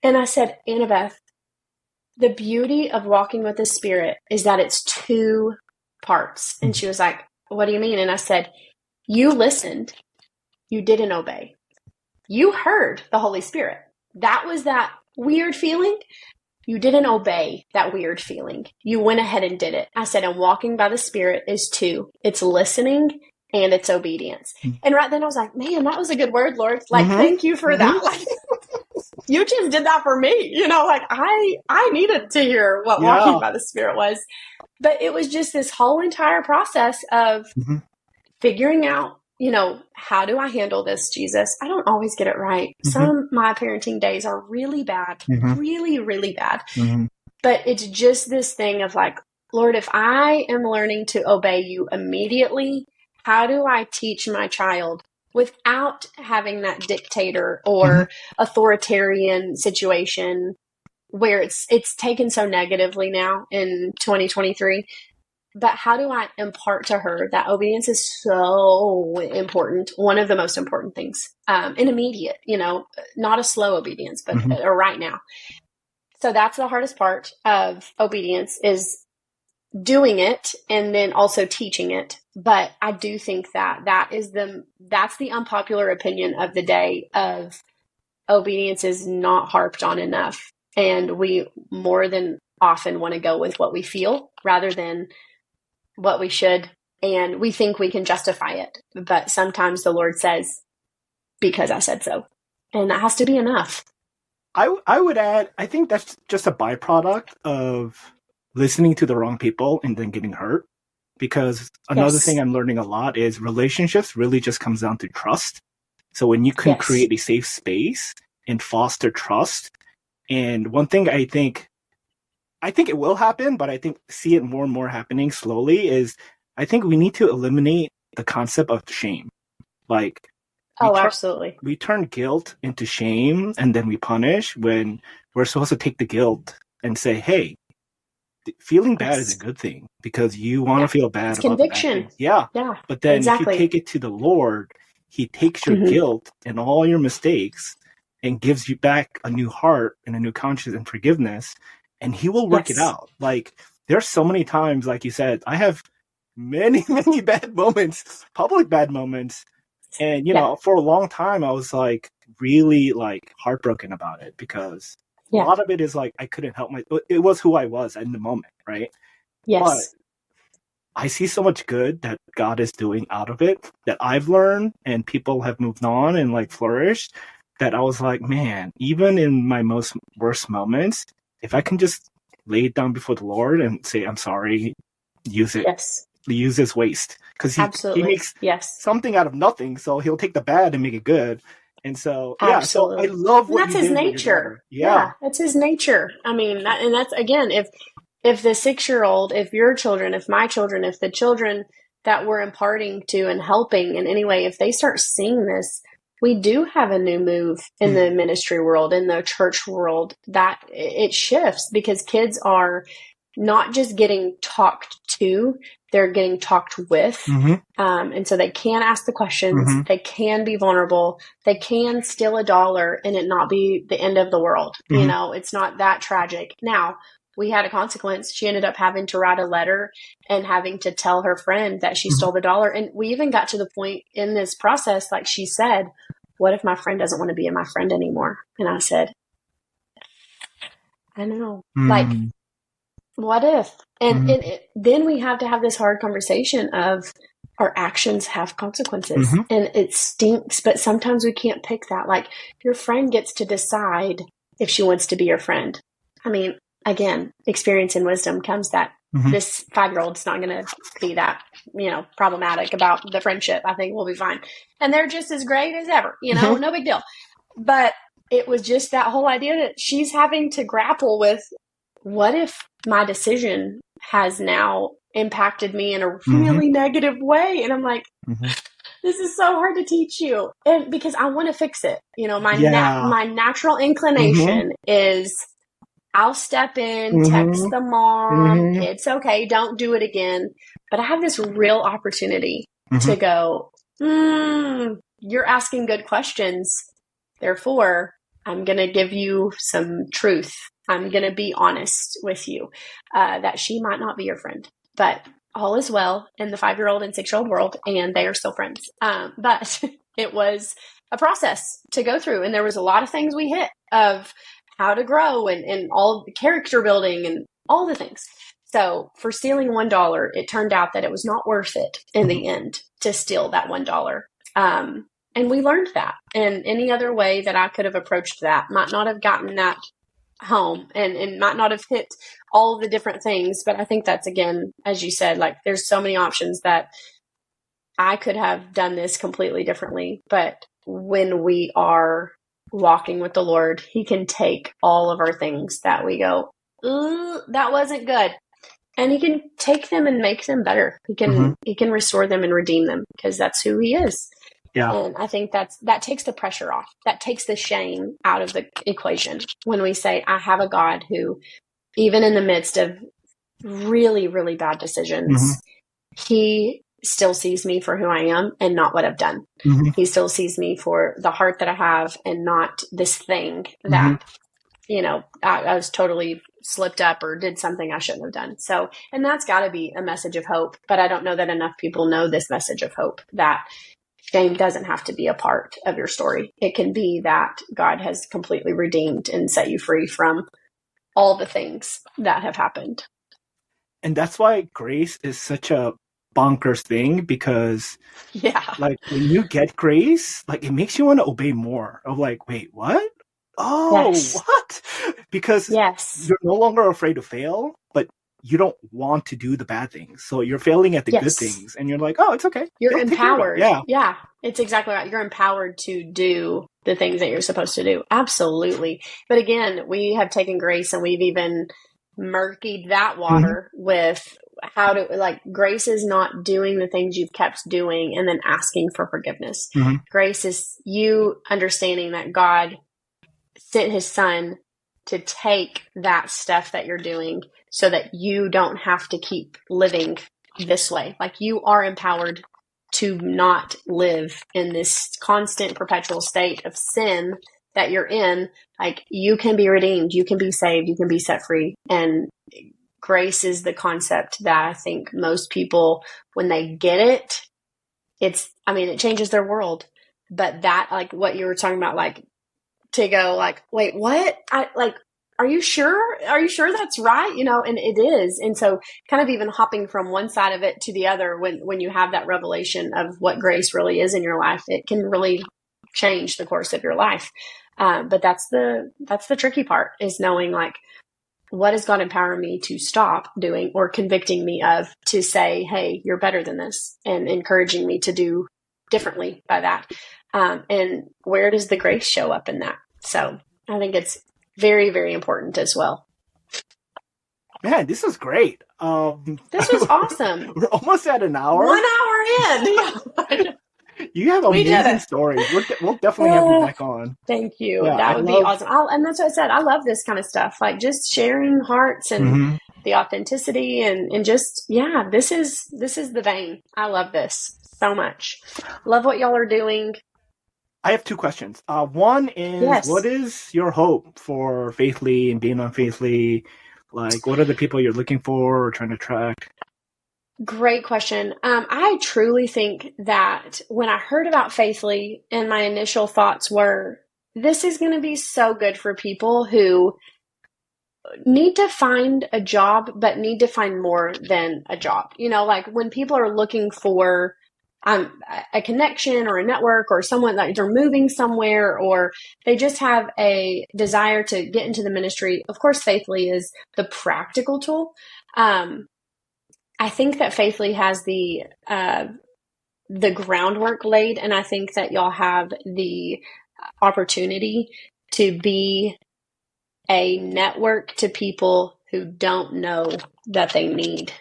And I said, Annabeth, the beauty of walking with the Spirit is that it's 2 parts. And she was like, what do you mean? And I said, you listened. You didn't obey. You heard the Holy Spirit. That was that weird feeling. You didn't obey that weird feeling. You went ahead and did it. I said, and walking by the Spirit is 2. It's listening and it's obedience. And right then I was like, man, that was a good word, Lord. Like, thank you for that. Like, you just did that for me. Like I needed to hear what walking by the Spirit was. But it was just this whole entire process of figuring out, how do I handle this, Jesus? I don't always get it right. Some of my parenting days are really bad, really, really bad. But it's just this thing of like, Lord, if I am learning to obey you immediately, how do I teach my child without having that dictator or authoritarian situation where it's taken so negatively now in 2023? But how do I impart to her that obedience is so important, one of the most important things, and immediate, not a slow obedience, but right now. So that's the hardest part of obedience, is doing it and then also teaching it. But I do think that's the unpopular opinion of the day of obedience is not harped on enough. And we more than often want to go with what we feel rather than what we should. And we think we can justify it. But sometimes the Lord says, because I said so. And that has to be enough. I would add, I think that's just a byproduct of listening to the wrong people and then getting hurt. Because another thing I'm learning a lot is relationships really just comes down to trust. So when you can Yes. create a safe space and foster trust, and one thing I think it will happen, but I think see it more and more happening slowly is I think we need to eliminate the concept of shame. Like, Absolutely. we turn guilt into shame and then we punish when we're supposed to take the guilt and say, hey, feeling bad is a good thing because you want to feel bad it's about conviction. the bad things. Yeah. But then if you take it to the Lord, he takes your guilt and all your mistakes and gives you back a new heart and a new conscience and forgiveness, and he will work it out. Like, there's so many times, like you said, I have many, many bad moments, public bad moments. And, you know, for a long time, I was like really like heartbroken about it because a lot of it is like I couldn't help it was who I was in the moment, right? Yes. But I see so much good that God is doing out of it that I've learned and people have moved on and like flourished that I was like, man, even in my most worst moments, if I can just lay it down before the Lord and say, I'm sorry, use it. Yes. Use this waste because he makes something out of nothing, so he'll take the bad and make it good. And so so I love what that's his nature. That's his nature. I mean, that's again, if the 6-year-old, if your children, if my children, if the children that we're imparting to and helping in any way, if they start seeing this, we do have a new move in the ministry world, in the church world, that it shifts because kids are not just getting talked to, they're getting talked with. And so they can ask the questions, they can be vulnerable, they can steal $1 and it not be the end of the world. You know, it's not that tragic. Now, we had a consequence. She ended up having to write a letter and having to tell her friend that she stole the $1. And we even got to the point in this process, like she said, what if my friend doesn't want to be my friend anymore? And I said, I know. Like, what if? And then we have to have this hard conversation of our actions have consequences. And it stinks, but sometimes we can't pick that. Like, your friend gets to decide if she wants to be your friend. I mean, again, experience and wisdom comes that this 5-year-old's not going to be that, you know, problematic about the friendship. I think we'll be fine. And they're just as great as ever, you know, no big deal. But it was just that whole idea that she's having to grapple with, what if my decision has now impacted me in a really negative way? And I'm like, this is so hard to teach you. And because I want to fix it. You know, my natural inclination is I'll step in, text the mom, it's okay, don't do it again. But I have this real opportunity to go, you're asking good questions. Therefore, I'm going to give you some truth. I'm going to be honest with you that she might not be your friend, but all is well in the 5-year-old and 6-year-old world, and they are still friends. But it was a process to go through, and there was a lot of things we hit of how to grow and all the character building and all the things. So for stealing $1, it turned out that it was not worth it in the end to steal that $1. And we learned that. And any other way that I could have approached that might not have gotten that home and might not have hit all of the different things. But I think that's, again, as you said, like, there's so many options that I could have done this completely differently. But when we are walking with the Lord, he can take all of our things that we go, ooh, that wasn't good. And he can take them and make them better. He can restore them and redeem them because that's who he is. Yeah. And I think that takes the pressure off. That takes the shame out of the equation when we say, I have a God who, even in the midst of really, really bad decisions, he still sees me for who I am and not what I've done. He still sees me for the heart that I have and not this thing that, you know, I was totally slipped up or did something I shouldn't have done. So, and that's got to be a message of hope. But I don't know that enough people know this message of hope, that shame doesn't have to be a part of your story. It can be that God has completely redeemed and set you free from all the things that have happened. And that's why grace is such a bonkers thing, because like when you get grace, like it makes you want to obey more of like, wait, what? Oh, what? Because you're no longer afraid to fail, but you don't want to do the bad things. So you're failing at the good things, and you're like, oh, it's okay. You're empowered. Yeah. Yeah. It's exactly right. You're empowered to do the things that you're supposed to do. Absolutely. But again, we have taken grace and we've even murkied that water with how to, like, grace is not doing the things you've kept doing and then asking for forgiveness. Grace is you understanding that God sent his son to take that stuff that you're doing so that you don't have to keep living this way. Like, you are empowered to not live in this constant perpetual state of sin that you're in. Like, you can be redeemed, you can be saved, you can be set free. And grace is the concept that I think most people, when they get it, it changes their world. But that, like what you were talking about, like, to go like, wait, what? Are you sure? Are you sure that's right? And it is. And so kind of even hopping from one side of it to the other, when you have that revelation of what grace really is in your life, it can really change the course of your life. But that's the tricky part, is knowing, like, what is God empowering me to stop doing or convicting me of, to say, hey, you're better than this, and encouraging me to do differently by that. And where does the grace show up in that? So I think it's very, very important as well. Man, this is great. This was awesome. We're almost at an hour. 1 hour in. You have amazing stories. We'll definitely have you back on. Thank you. Yeah, that would be awesome. And that's what I said. I love this kind of stuff, like just sharing hearts and the authenticity and just, this is the vein. I love this so much. Love what y'all are doing. I have two questions. One is, what is your hope for Faithly and being on Faithly? Like, what are the people you're looking for or trying to attract? Great question. I truly think that when I heard about Faithly, and my initial thoughts were, this is going to be so good for people who need to find a job, but need to find more than a job. Like when people are looking for a connection or a network or someone that they're moving somewhere, or they just have a desire to get into the ministry. Of course, Faithly is the practical tool. I think that Faithly has the groundwork laid, and I think that y'all have the opportunity to be a network to people who don't know that they need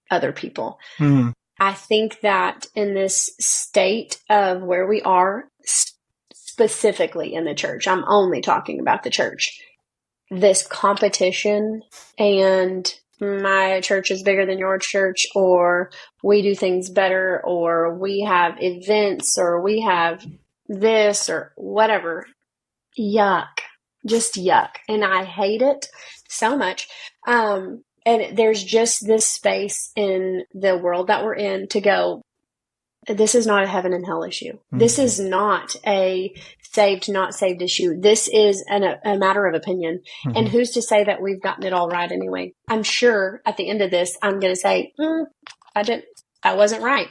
other people. I think that in this state of where we are, specifically in the church, I'm only talking about the church, this competition and my church is bigger than your church, or we do things better, or we have events, or we have this or whatever. Yuck. Just yuck. And I hate it so much. And there's just this space in the world that we're in to go, this is not a heaven and hell issue. This is not a saved, not saved issue. This is a matter of opinion. And who's to say that we've gotten it all right anyway? I'm sure at the end of this, I'm going to say, I wasn't right.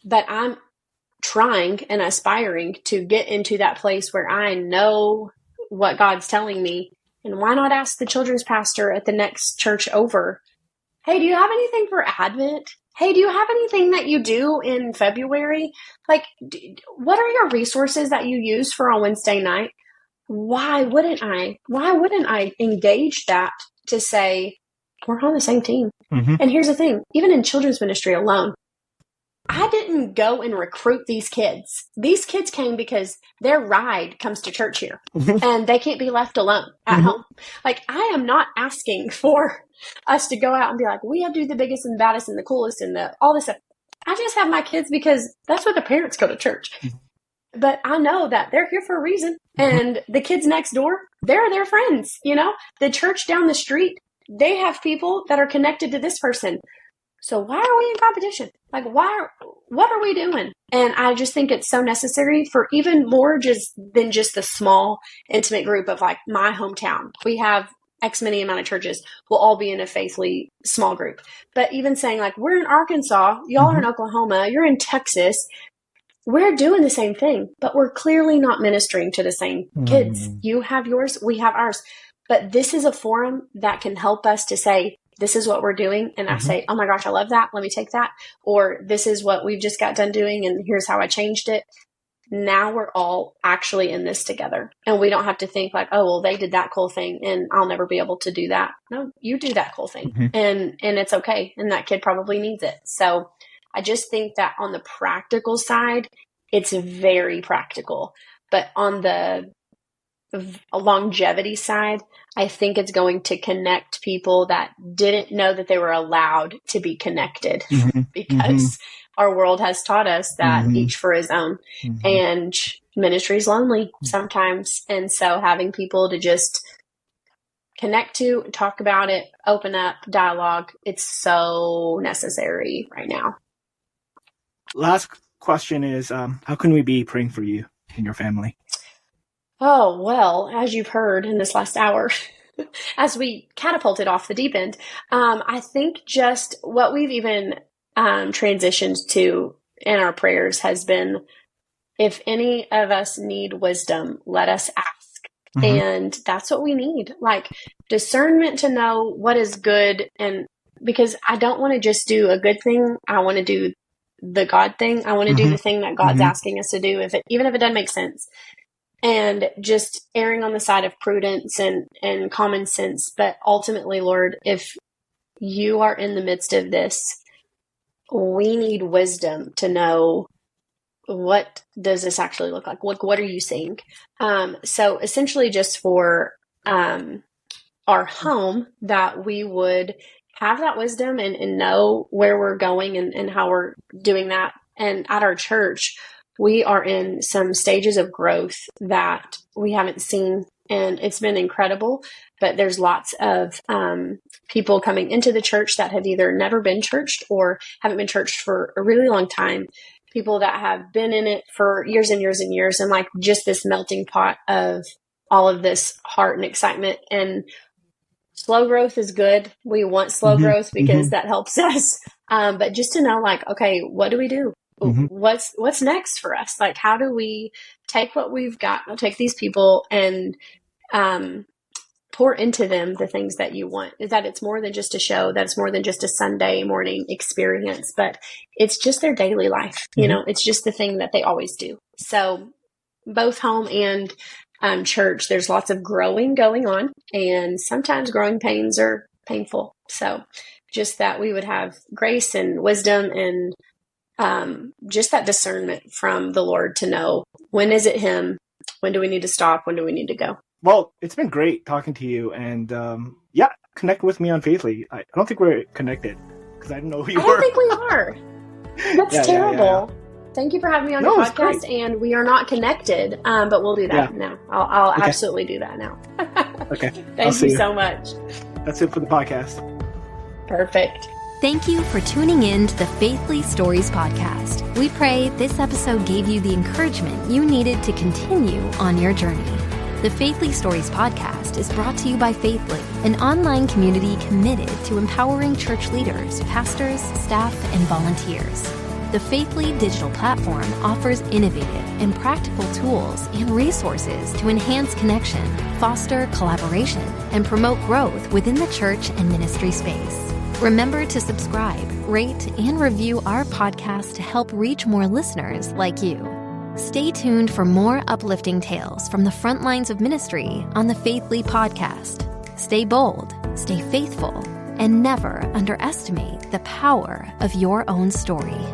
But I'm trying and aspiring to get into that place where I know what God's telling me. And why not ask the children's pastor at the next church over, hey, do you have anything for Advent? Hey, do you have anything that you do in February? Like, what are your resources that you use for a Wednesday night? Why wouldn't I engage that to say, we're on the same team? And here's the thing, even in children's ministry alone, I didn't go and recruit these kids. These kids came because their ride comes to church here and they can't be left alone at home. Like, I am not asking for us to go out and be like, we have to do the biggest and baddest and the coolest and all this stuff. I just have my kids because that's what the parents go to church. But I know that they're here for a reason. And the kids next door, they're their friends. The church down the street, they have people that are connected to this person. So why are we in competition? Like, what are we doing? And I just think it's so necessary for even more than just the small, intimate group of like my hometown. We have X many amount of churches. We'll all be in a Faithly small group. But even saying like, we're in Arkansas, y'all are in Oklahoma, you're in Texas. We're doing the same thing, but we're clearly not ministering to the same kids. You have yours, we have ours. But this is a forum that can help us to say, this is what we're doing. And I say, oh my gosh, I love that. Let me take that. Or this is what we've just got done doing. And here's how I changed it. Now we're all actually in this together. And we don't have to think like, oh, well, they did that cool thing and I'll never be able to do that. No, you do that cool thing. And it's okay. And that kid probably needs it. So I just think that on the practical side, it's very practical. But on the longevity side, I think it's going to connect people that didn't know that they were allowed to be connected because our world has taught us that each for his own, and ministry is lonely sometimes. And so having people to just connect to, talk about it, open up, dialogue, it's so necessary right now. Last question is, how can we be praying for you and your family? Oh, well, as you've heard in this last hour, as we catapulted off the deep end, I think just what we've even transitioned to in our prayers has been, if any of us need wisdom, let us ask. And that's what we need, like discernment to know what is good. And because I don't want to just do a good thing, I want to do the God thing. I want to do the thing that God's asking us to do, even if it doesn't make sense. And just erring on the side of prudence and common sense. But ultimately, Lord, if you are in the midst of this, we need wisdom to know, what does this actually look like? What are you seeing? So essentially just for our home, that we would have that wisdom and know where we're going and how we're doing that. And at our church, we are in some stages of growth that we haven't seen, and it's been incredible. But there's lots of people coming into the church that have either never been churched or haven't been churched for a really long time. People that have been in it for years and years and years, and like just this melting pot of all of this heart and excitement. And slow growth is good. We want slow growth because that helps us. But just to know, like, okay, what do we do? What's next for us? Like, how do we take what we've got, take these people and pour into them the things that you want? Is that it's more than just a show, that it's more than just a Sunday morning experience, but it's just their daily life. You know, it's just the thing that they always do. So both home and church, there's lots of growing going on, and sometimes growing pains are painful. So just that we would have grace and wisdom and just that discernment from the Lord to know, when is it him? When do we need to stop? When do we need to go? Well, it's been great talking to you, and connect with me on Faithly. I don't think we're connected because I didn't know who you were. I don't think we are. That's terrible. Yeah. Thank you for having me on your podcast, and we are not connected, but we'll do that now. I'll absolutely do that now. Okay. Thank you so much. That's it for the podcast. Perfect. Thank you for tuning in to the Faithly Stories podcast. We pray this episode gave you the encouragement you needed to continue on your journey. The Faithly Stories podcast is brought to you by Faithly, an online community committed to empowering church leaders, pastors, staff, and volunteers. The Faithly digital platform offers innovative and practical tools and resources to enhance connection, foster collaboration, and promote growth within the church and ministry space. Remember to subscribe, rate, and review our podcast to help reach more listeners like you. Stay tuned for more uplifting tales from the front lines of ministry on the Faithly podcast. Stay bold, stay faithful, and never underestimate the power of your own story.